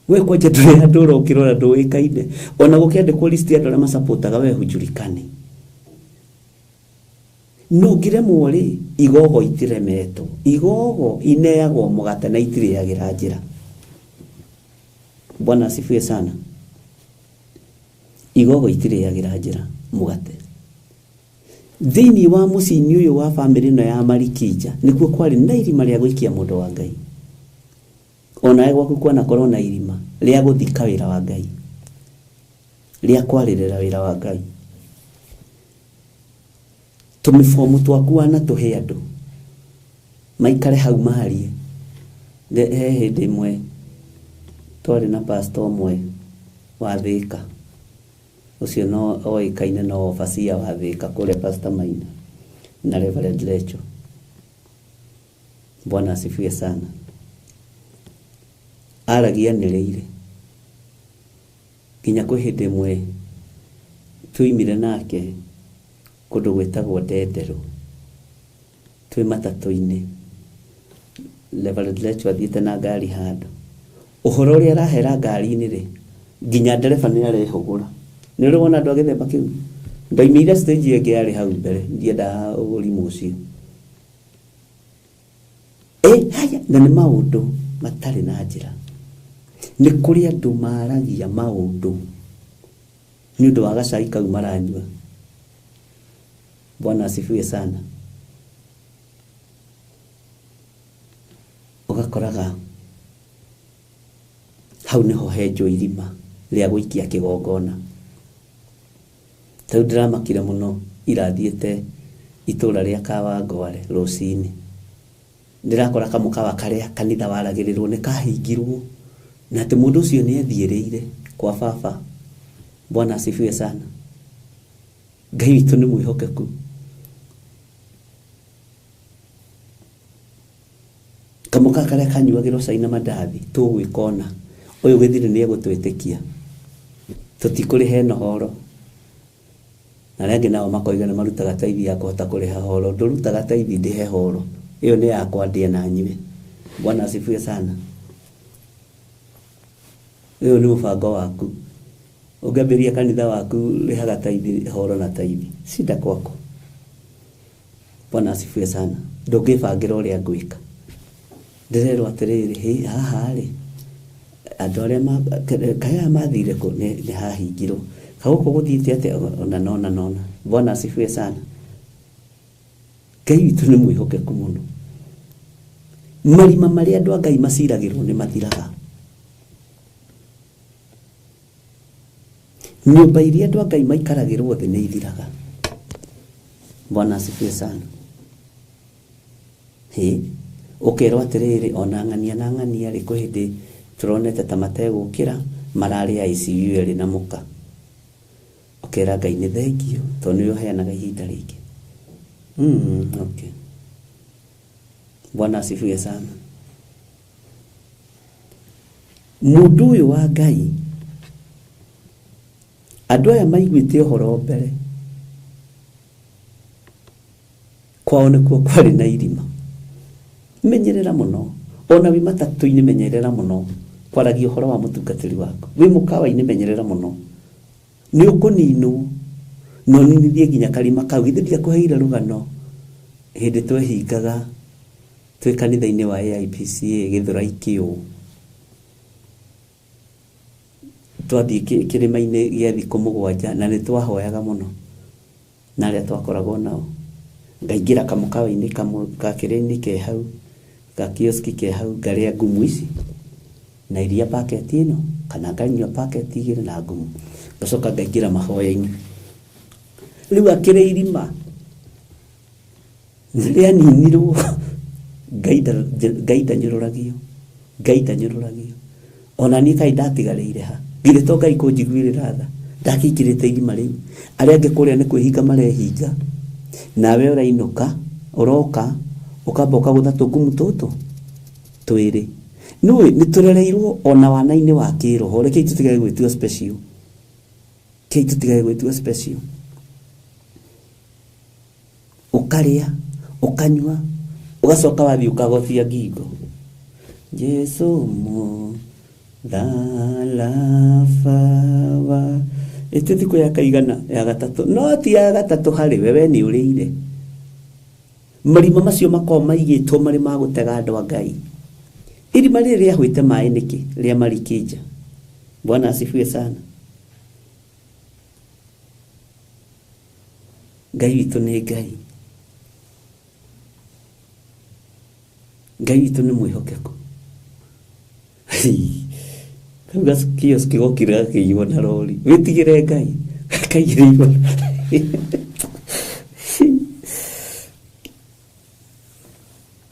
Speaker 10: we kwa jadre adoro ukirora ndo ikaine ona gukiandikwo list ya andũ arĩa masapotaga we hujulikane no giremwo ri igogo itiremetwo igogo ineagwo mugate na itiriagira njira. Bwana asifiwe sana. Igogo itiriagira njira mugate thini wa mucini uyu wa family no ya Marikija nikuo kwari na irima ria gwikia mundu wa Ngai ona ego gukwana korona irima ria guthika wira wa Ngai ria kwaririra wira wa Ngai. Tumifomu twakuana tuhe andu maikare hau maharie hindi imwe twari na pastor mwe wa Thika ucio no oikaine no ofasia wa Thika kule Pastor Maina na Reverend Lecho. Bwana asifiwe sana. Aragia nireire kinya kwi hindi imwe tuimire nake kundu gwetagwo Ndendero twi matatu-ini Reverend Lecho athiite na ngari handu uhoro uria arahera ngari-ini ri nginya ndereba ni arehugura ni urona andu agithemba kiu ndaimire stage yake yari hau mbere ndienda ugurimu ucio haya na ni maundu matari na njira ni kuri andu maragia maundu ni undu wa gacai kau maranyua. Bwana asifiwe sana. Ugakoraga hau niho henjo irima ria guikia kigongona. Tau ndiramakire muno irathiete itura ria Kawangware rucini ndirakora kamukawa karia kanitha waragirirwo ni kahingirwo na ati mundu ucio ni athiĩrĩire kwa baba. Bwana asifiwe sana. Ngai witũ nĩ mwĩhokeku. Kamuka karia kanyuagĩrwo cai na mandathi tũgwĩkona ũyũ gĩthiri nĩ egũtwĩtĩkia tũtikũrĩhe nohoro na rĩngĩ nao makoiga nĩ marutaga taithi ya kũhota kũrĩha horo ndũrutaga taithi ndĩhe horo ĩyo nĩ yakwa ndĩe na nyuĩ. Bwana asifiwe sana. Ũyũ nĩ mũbango waku ũngĩambĩrĩria kanitha waku rĩhaga taithi horo na taithi sida kwako. Bwana asifiwe sana. Ndũngĩbangĩra ũrĩa ngwĩka ndirerwo atĩrĩrĩ haha rĩ andũ arĩa kaya mathire kũ nĩ hahingirwo kauko guthiĩte atĩ ona nona. Bwana asifiwe sana. Ngai witũ nĩ mwĩhokeku mũno. Marima marĩa andũ a Ngai maciragĩrwo nĩ mathiraga. Nyũmba iria andũ a Ngai maikaragĩrwo thĩ nĩ ithiraga. Bwana asifiwe sana. Ukerwo atĩrĩrĩ ona ng'ania rĩ kwĩ hĩndĩ turonete ta mategũkĩra mararĩ ICU ĩrĩ na mũka. Ukera Ngai nĩ thengio tondũ nĩ ũheanaga ihinda rĩngĩ. Okay. Bwana asifiwe sana. Mũndũ ũyũ wa Ngai andũ aya maiguĩte ũhoro mbere kwao nĩkuo kwarĩ na irima. Menyerera muno ona wi matatu-ini menyerera muno kwaragia ũhoro wa mũtungatĩri waku. Wi mũkawa-ini menyerera muno nĩ ũkũninwo no ninithie nginya karima kau githĩ ndiakũheire rũgano hĩndĩ twehingaga twĩ kanitha-inĩ wa AIPCA Gĩthũrai kĩũ twathiĩ kĩrĩma-inĩ gĩa thikũ 7 na nĩ twahoyaga muno na arĩa twakoragwo nao ngaingĩra kamukawa-inĩ kakĩrĩ-inĩ ke hau ka kioski ke hau ngaria ngumu ici na iria packet ĩno kana nganyua packet igĩrĩ na ngumu ngacoka ngaingĩra mahoya-inĩ. Rĩu akĩrĩ irima rĩa ninirwo Ngai ndanyũrũragio ona niĩ kaĩ ndatigarĩire ha githĩ to Ngai kũnjiguĩrĩra tha ndakikirite irima riu aria ange kuria ni kwihinga marehinga nawe urainuka uroka ukamba ukagutha tungumu tutu twiri ni turereirwo ona wana-ini wa kiroho reke tutigae gwitwa special kei tutigae gwitwa special ukaria ukanywa ugacoka wathi ukagothia ngingo Jesu mo dalafawa ete thiko ya kaigana ya gatatu no ti ya gatatu hari wewe ni urire marima macio makoma maigitwo mari ma gutega andu a Ngai irima riri ahwite mai niki ria marikija Bwana asifiwe sana Ngai witu ni Ngai Ngai witu ni mwihokeko Kanga kioski gokira kiona rori witigire Ngai kairiwa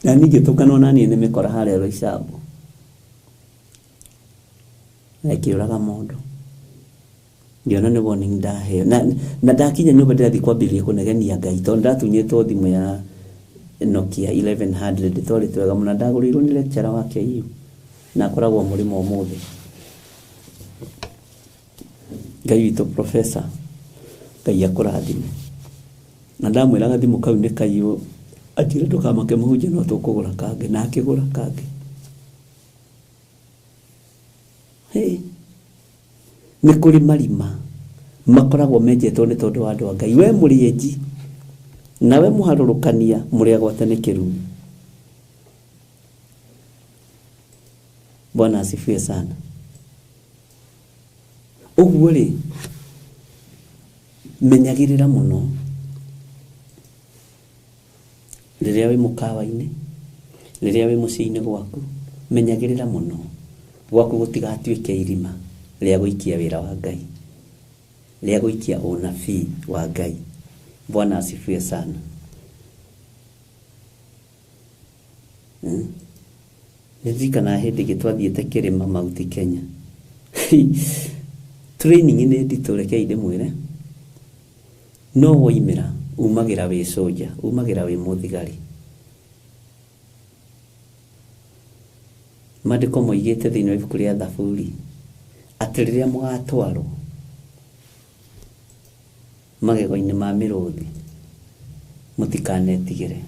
Speaker 10: na nige tukano nani ne mekora hale ro isabu akiuraga mundu ndiona ne warning ndahe na ndakinya nyumba ndathi kwambiria kunegenia Ngai tondu ndatunyitwo thimu ya Nokia 1100 tori twega muna ndagurirwo ni lecturer wake hiyo na koragwo murimo umuthi Ngai witu professor Ngai akurathime na ndamwiraga thimu kau ni kaiyo atire ndukamake muhunje no tukugura kange na akigura kange ni kuri marima makoragwo menjetwo ni tondu wa andu a Ngai we murienji nawe muharurukania muri agwate ni kiru Bwana asifiwe sana uguo ri menyagirira muno riria wi mukawa-ini riria wi muciini gwaku menyagirira muno gwaku gutigatuike irima ria guikia wira wa Ngai ria guikia unabii wa Ngai Bwana asifiwe sana nizikana hindi gitwathiete kirima Mount Kenya training ni nditureke inde mwire no woimira umagira wi soja umagira wi muthigari madiko moigete thini wa ibuku ria Thaburi atiriria mugatwaro magego-ini ma miruthi mutikanetigire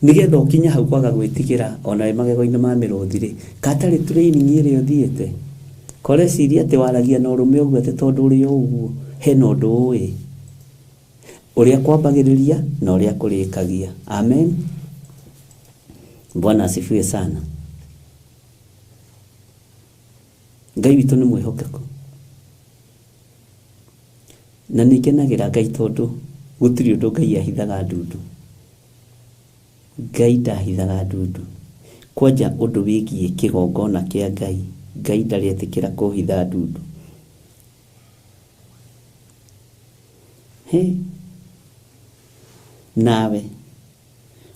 Speaker 10: nigetha ukinya hau kwaga gwitigira ona magego-ini ma miruthi ri katari training ire uthiete kore ciria ati waragia na urume uguo ati tondu uri uguo hena undu ui uria kwambagiriria na uria kurikagia amen Bwana asifiwe sana Ngai witu ni mwihokeko na nikenagira Ngai tondu gutiri undu Ngai ahithaga ndundu Ngai ndahithaga ndundu kwanja undu wigie kigongona kia Ngai ndari etikira kuhitha ndundu nawe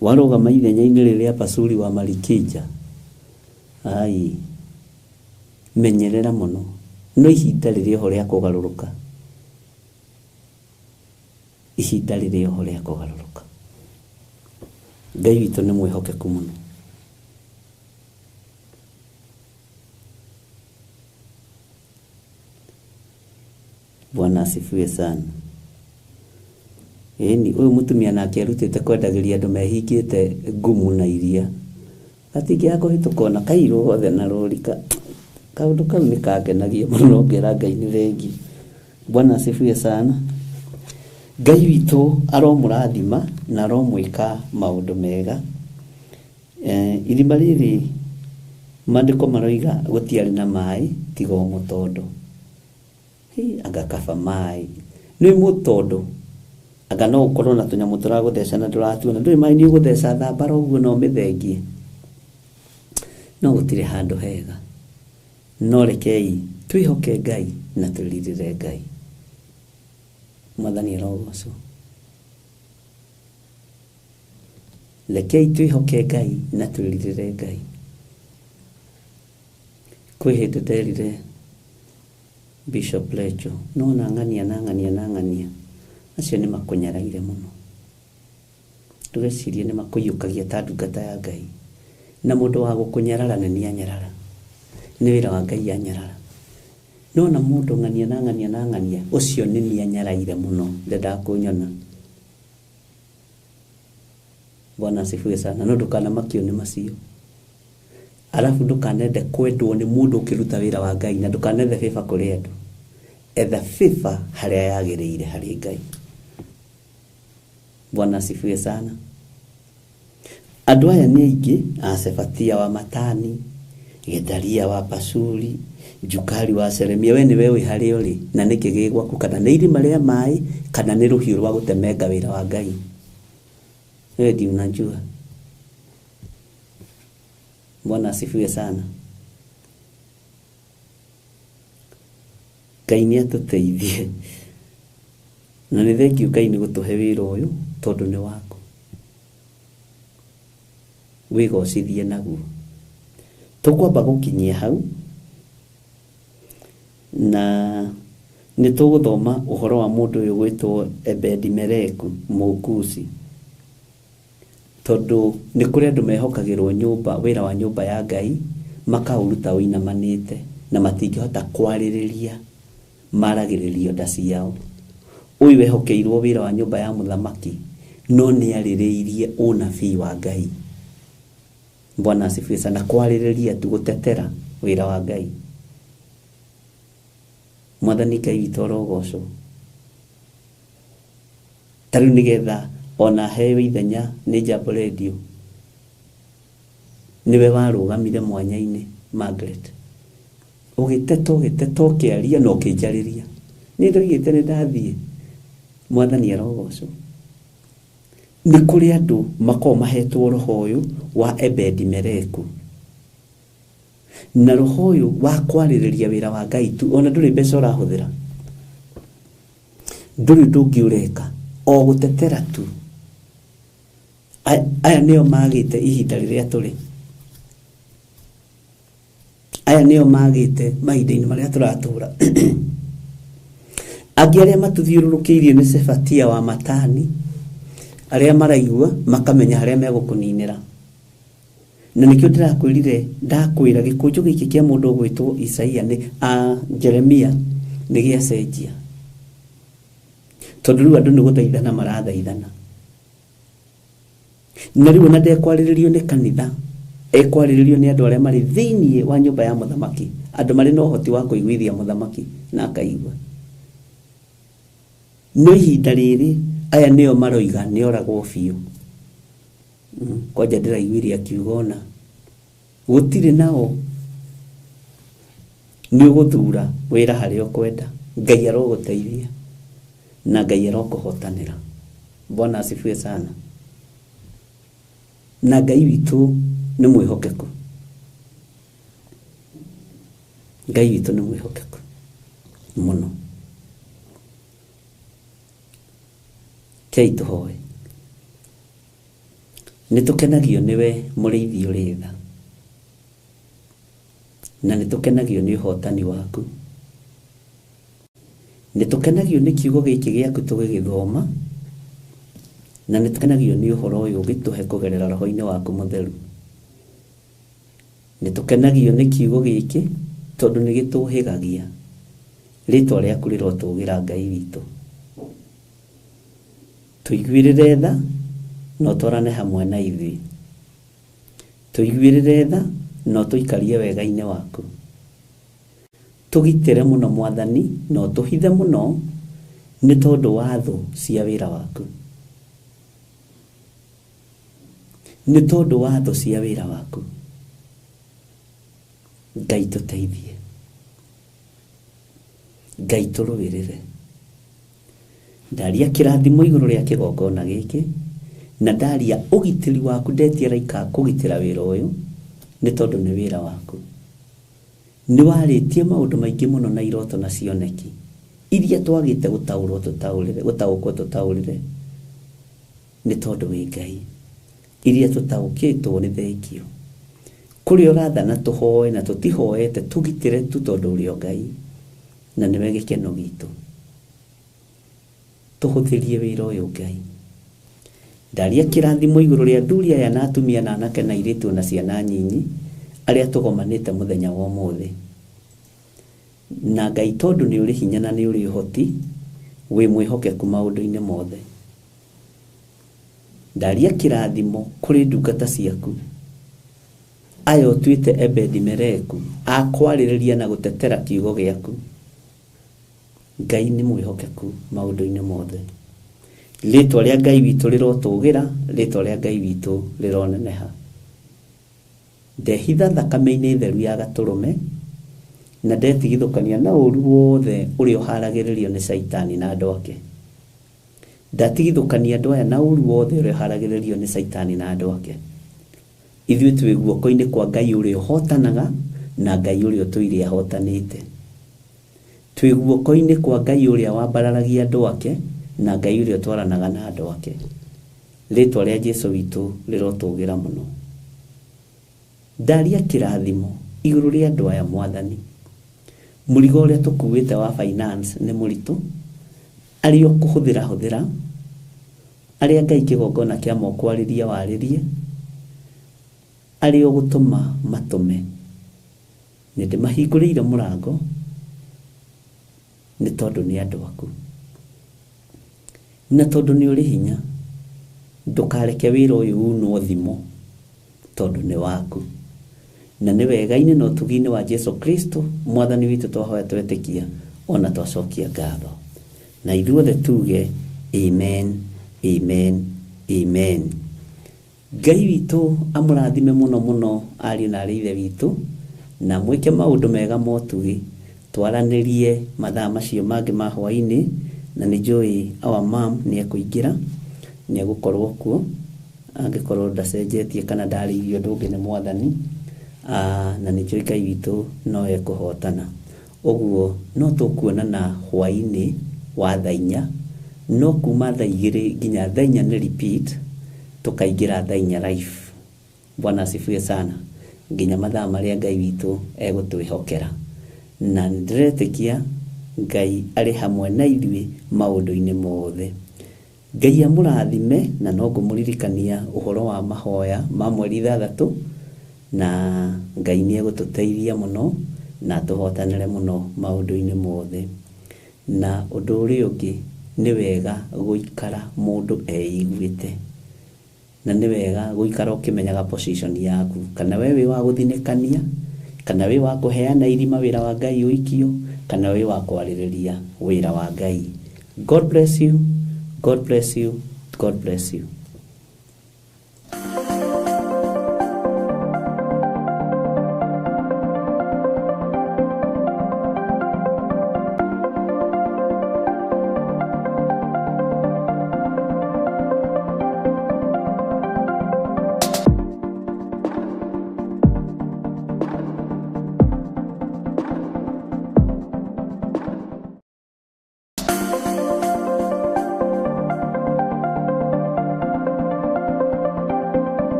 Speaker 10: warugama ithenya-ini riria pasuri wa Marikija ai menyerera muno no ihinda riria ho ria kugaruruka ihinda riria ho ria kugaruruka Ngai witu ni mwihokeku muno Bwana asifiwe sana ni uyu mutumia nake arutite kwendagiria andu mehingite ngumu na iria atingi akuhituka ona kairo gothe na rorika kaundu kau ni kangenagia muno ngera Ngai ni thengi Bwana asifiwe sana Ngai witu aromurathima na aromwika maundu mega irima riri mandiko maroiga gutiari na mai tigo mutondo anga kaba mai ni mutondo anga no ukorwo na tunyamu turagutheca na nduratuona nduri mai ni ugutheca thambara uguo no mithengie no gutire handu hega no rekei twihoke Ngai na turirire Ngai Mwathani arogocwo rekei twihoke Ngai na turirire Ngai kwi hindi nderire Bishop Lecho no nang'ania acio nĩ makunyaraire mũno tugecirie nĩ makũiyũkagia ta ndungata ya Ngai na mũndũ wa gũkunyarara nĩ anyarara nĩ wĩra wa Ngai anyarara no na mũndũ ng'ania ũcio nĩ anyaraire mũno ndenda kũnyona. Bwana asifiwe sana. No ndũkanamakio nĩ macio. Alafu ndũkanende kwendwo nĩ mũndũ ũkĩruta wĩra wa Ngai na ndũkanethe favor kũrĩ andũ. Etha favor harĩa yagĩrĩire harĩ Ngai. Bwana asifiwe sana. Andũ aya nĩ aingĩ, Sefatia wa Matani, Gedalia wa Pasuri, Jukari wa Seremia, we nĩwe wĩ harĩa ũrĩ na nĩkĩ gĩgwaku kana nĩ irima rĩa maĩ kana nĩ rũhiũ rwa gũtemenga wĩra wa Ngai. Wewe ndiye unajua. Bwana asifiwe sana. Ngai nĩ atũteithie. Na nĩ thengiũ Ngai nĩ gũtũhe wĩra ũyũ tondũ nĩ waku. Wĩgocithie naguo. Tũkwamba gũkinyia hau na nĩ tũgũthoma ũhoro wa mũndũ ũyũ gwĩtwo Ebedi-Meleku Mũkusi. Tondũ nĩ kũrĩ andũ mehokagĩrwo nyũmba, wĩra wa nyũmba ya Ngai makaũruta ũinamanĩte na matingĩhota kwarĩrĩria maragĩrĩrio nda ciao. Ũyũ wehokeirwo wĩra wa nyũmba ya mũthamaki no nĩ arĩrĩirie ũnabii wa Ngai. Bwana asifiwe sana. Kwarĩrĩria tu gũtetera wĩra wa Ngai. Mwathani Ngai witũ arogocwo. Tarĩu nĩgetha ona hewe ithenya nĩ Jambo Radio niwe warũgamire mwanya-inĩ Margaret ũgĩtetwo ũkĩaria na ũkĩnjarĩria nĩ ndoigĩte nĩ ndathiĩ. Mwathani arogocwo. Nĩ kũrĩ andũ makoragwo mahetwo roho ũyũ wa Ebedi-Meleku na roho ũyũ wa kwarĩrĩria wĩra wa Ngai tu, ona ndũrĩ mbeca ũrahũthĩra, ndũrĩ ndũngĩ ũreka, o gũtetera tu. Aya nĩo magĩte ihinda rĩrĩa tũrĩ. Aya nĩo magĩte mahinda-inĩ marĩa tũratũra. Angĩ arĩa matũthiũrũrũkĩirie nĩ Sefatia wa Matani, arĩa maraigua makamenya harĩa megũkũninĩra. Na nĩkĩo ndakwĩra gĩkũnjũ gĩkĩ kĩa mũndũ ũgwĩtwo Isaia Jeremia nĩ gĩacenjia. Tondũ rĩu andũ nĩ gũthaithana marathaithana. Na rĩu ona ndekwarĩrĩrio nĩ kanitha, ekwarĩrĩrio nĩ andũ arĩa marĩ thĩiniĩ wa nyũmba ya mũthamaki, andũ marĩ na ũhoti wa kũiguithia mũthamaki na akaigua. No ihinda rĩrĩ aya nĩo maroiga nĩ oragwo biũ. Kwanja ndĩraiguire akiuga ona gũtirĩ nao nĩ ũgũthura wĩra harĩa ũkwenda. Ngai arogũteithia na Ngai arokũhotanĩra. Bwana asifiwe sana. Na Ngai witũ nĩ mwĩhokeku. Ngai witũ nĩ mwĩhokeku mũno. Kei tũhoe. Nĩ tũkenagio nĩwe mũrĩithi ũrĩ tha, na nĩ tũkenagio nĩ ũhotani waku. Nĩ tũkenagio nĩ kiugo gĩkĩ gĩaku tũgĩgĩthoma, na nĩ tũkenagio nĩ ũhoro ũyũ ũgĩtũhe kũgerera roho-inĩ waku mũtheru. Nĩ tũkenagio nĩ kiugo gĩkĩ tondũ nĩ gĩtũhĩgagia rĩtwa rĩaku rĩrotũgĩra Ngai witũ. Tũiguĩrĩre tha no twarane hamwe na ithuĩ. Tũiguĩrĩre tha no tũikarie wega-inĩ waku. Tũgitĩre mũno Mwathani no tũhithe mũno nĩ tondũ wa thũ cia wĩra waku. Nĩ tondũ wa thũ cia wĩra waku. Ngai tũteithie. Ngai tũrũĩrĩre. Ndaria kĩrathimo igũrũ rĩa kĩgongona gĩkĩ na ndaria ũgitĩri waku, ndetia raika kũgitĩra wĩra ũyũ nĩ tondũ nĩ wĩra waku. Nĩ warĩtie maũndũ maingĩ mũno na iroto na cioneki iria twagĩte gũtaũkwo tũtaũrĩre nĩ tondũ wĩ Ngai. Iria tũtaũkĩtwo nĩ thengio. Kũrĩa ũrathana tũhoe na tũtihoete, tũgitĩre tu tondũ ũrĩ o Ngai. na nĩwe gĩkeno gitũ. Tũhũthĩrie wĩra ũyũ Ngai. Ndaria kĩrathimo igũrũ rĩa athuri aya na atumia na anake na airĩtu na ciana nyinyi arĩa tũgomanĩte mũthenya wa ũmũthĩ. Na Ngai tondũ nĩ ũrĩ hinya na nĩ ũrĩ ũhoti, wĩ mwĩhokeku maũndũ-inĩ mothe. Ndaria kĩrathimo kũrĩ ndungata ciaku aya ũtuĩte Ebedi-Meleku akwarĩrĩria na gũtetera kiugo gĩaku. Ngai nĩ mwĩhokeku maũndũ-inĩ mothe. Rĩĩtwa rĩa Ngai witũ rĩrotũgĩra, rĩĩtwa rĩa Ngai witũ rĩroneneha. Ndehitha thakame-inĩ theru ya Gatũrũme na ndetigithũkania na ũru wothe ũrĩa ũharagĩrĩrio nĩ Saitani na andũ ake. Ndatigithũkania andũ aya na ũru wothe ũrĩa ũharagĩrĩrio nĩ Saitani na andũ ake. Ithuĩ twĩ guoko-inĩ kwa Ngai ũrĩa ũhotanaga na Ngai ũrĩa ũtũire ahotanĩte. Twĩ guoko-inĩ kwa Ngai ũrĩa wambararagia andũ ake na Ngai ũrĩa ũtwaranaga na andũ ake. Rĩĩtwa rĩa Jesũ witũ rĩrotũgĩra mũno. Ndaria kĩrathimo igũrũ rĩa andũ aya Mwathani. Mũrigo ũrĩa tũkuĩte wa finance nĩ mũritũ, arĩa ũkũhũthĩra arĩa Ngai kĩgongona kĩa moko arĩria warĩrie, arĩa ũgũtũma matũme. Nĩ ndĩmahingũrĩire mũrango nĩ tondũ nĩ andũ aku, na tondũ nĩ ũrĩ hinya. Ndũkareke wĩra ũyũ unwo thimo tondũ nĩ waku, na nĩ wega-inĩ na ũtugi-inĩ wa Jesũ Kristo Mwathani witũ twahoya twetĩkia ona twacokia ngatho. Na ithuothe tuge amen, amen, amen. Ngai witũ amũrathime mũno mũno ariũ na aarĩ ithe witũ, na mwĩke maũndũ mega ma ũtugi. Twaranĩrie mathaa macio mangĩ ma hwaĩ-inĩ, na nĩ njũĩ our mom nĩ ekũingĩra, nĩ egũkorwo kuo angĩkorwo ndacenjetie kana ndarĩirio ũndũ ũngĩ nĩ Mwathani. Na nĩ njũĩ Ngai witũ no ekũhotana. Ũguo no tũkuonana hwaĩ-inĩ wa thaa 4, no kuma thaa 2 nginya thaa 4 nĩ repeat, tukaingira thaa 4 live. Bwana asifiwe sana. Nginya mathaa marĩa Ngai witũ egũtwĩhokera. Na ndiretĩkia Ngai arĩ hamwe na ithuĩ maũndũ-inĩ mothe. Ngai amũrathime, na no ngũmũririkania ũhoro wa mahoya ma mweri 6, na Ngai nĩ egũtũteithia mũno na tũhotanĩre mũno maũndũ-inĩ mothe. Na ũndũ ũrĩa ũngĩ nĩ wega gũikara mũndũ eiguĩte, na nĩ wega gũikara ũkĩmenyaga position yaku, kana we wĩ wa gũthinĩkania, kana wĩ wa kũheana irima wĩra wa Ngai ũikio, kana wĩ wa kwarĩrĩria wĩra wa Ngai. God bless you, God bless you, God bless you.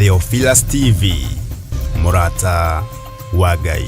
Speaker 1: Theophilus TV, Mũrata wa Ngai.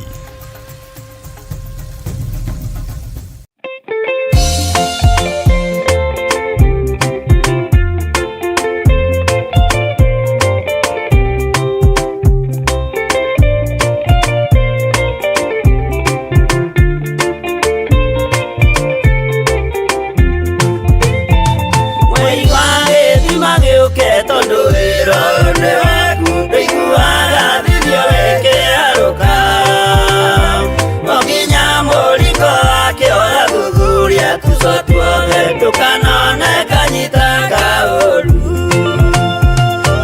Speaker 10: tũtũ tuothe ndũkanone kanyita kaũru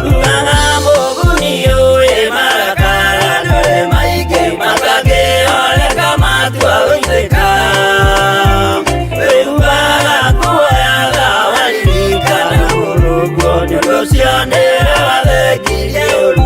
Speaker 10: ugaga mũguni ũĩ marakara ndũrĩ maingĩ matangĩoneka matua gũitĩka wĩhuhaga kuoyaga waririkana mũrũguo nĩ ũndũ ũcio nĩwe wathengirie ũru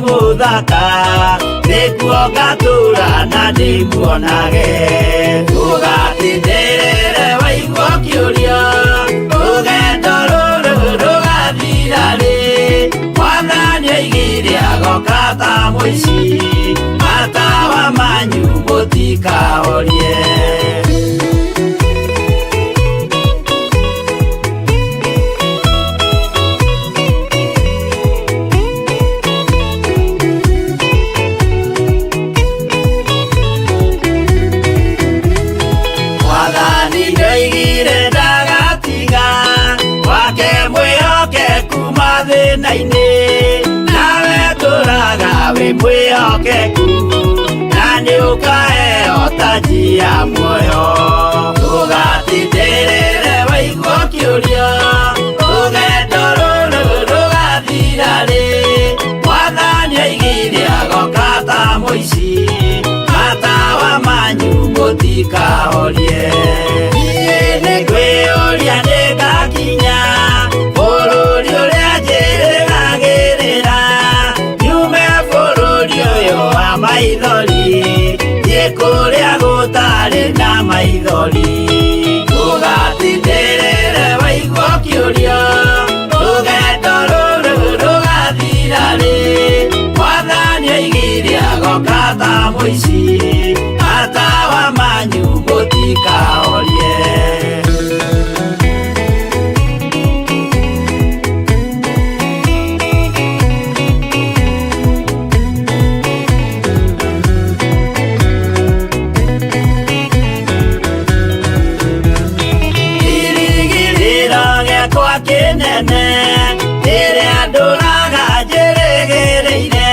Speaker 10: muthaka nikuo ngatura na ndimuonage ugatindĩrĩre waigua kĩũria rũgendo rũrũ rũgathira rĩ mwathani oigire agoka ta mũici matawa manyu mathĩna-inĩ nawe tũraga wĩ mwĩhokeku na nĩ ũkaheo taji ya muoyo ndũgatindĩrĩre waigua kĩũria rũgendo rũrũ rũgathira rĩ mwathani oigire agoka ta mũici matawa manyu mũtikahorie niĩ nĩ ngwĩyũria nĩngakinya bũrũri ũrĩa njĩrĩgagĩrĩra nyume bũrũri ũyũ wa maithori thiĩ kũrĩa gũtarĩ na maithori ndũgatindĩrĩre waigua kĩũria rũgendo rũrũ rũgathira rĩ mwathani oigire agoka ta mũici matawa manyu mũtikahorie kĩnene rĩrĩa ndũraga njĩrĩgĩrĩire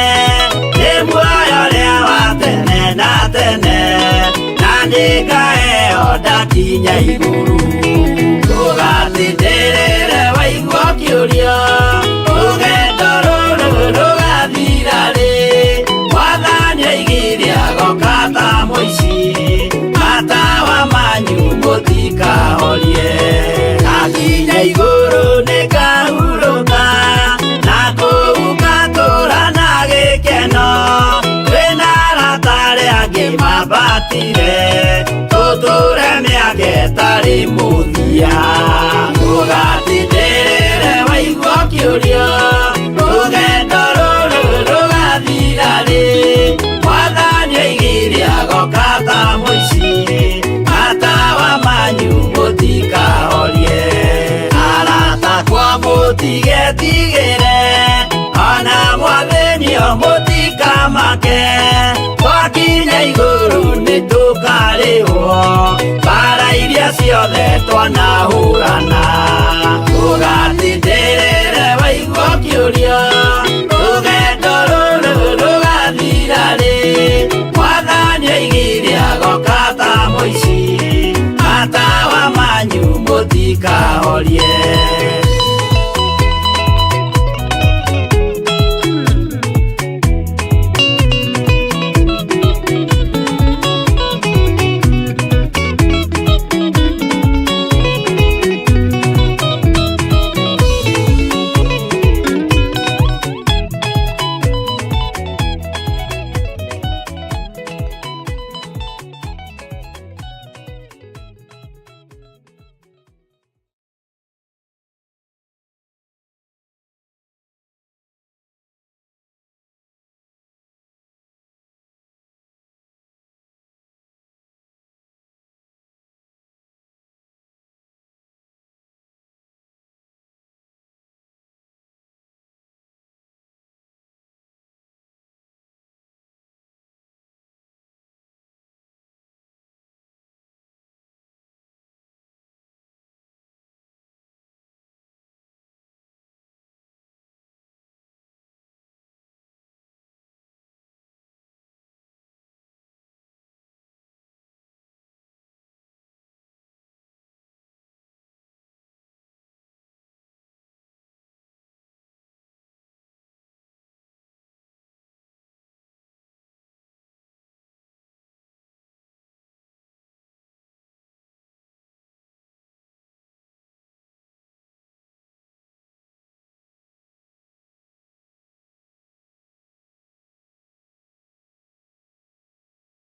Speaker 10: nĩ muoyo ũrĩa wa tene na tene na nĩngaheo ndakinya igũrũ ndũgatindĩrĩre waigua kĩũria rũgendo rũrũ rũgathira rĩ mwathani oigire agoka ta mũici matawa manyu mũtikahorie akinya igũrũ nĩngahurũka na kũu ngatũũra na gĩkeno twĩna arata arĩa angĩ mambatire tũtũũre mĩaka ĩtarĩ mũthia ndũgatindĩrĩre waigua kĩũria rũgendo rũrũ rũgathira rĩ mwathani oigire agoka ta mũici matawa manyu mũtikahorie mũtigetigĩre ona mwathĩnio mũtikamake twakinya igũrũ nĩtũkarĩhwo mbara iria ciothe twanahũrana ndũgatindĩrĩre waigua kĩũria rũgendo rũrũ rũgathira rĩ mwathani oigire agoka ta mũici matawa manyu mũtikahorie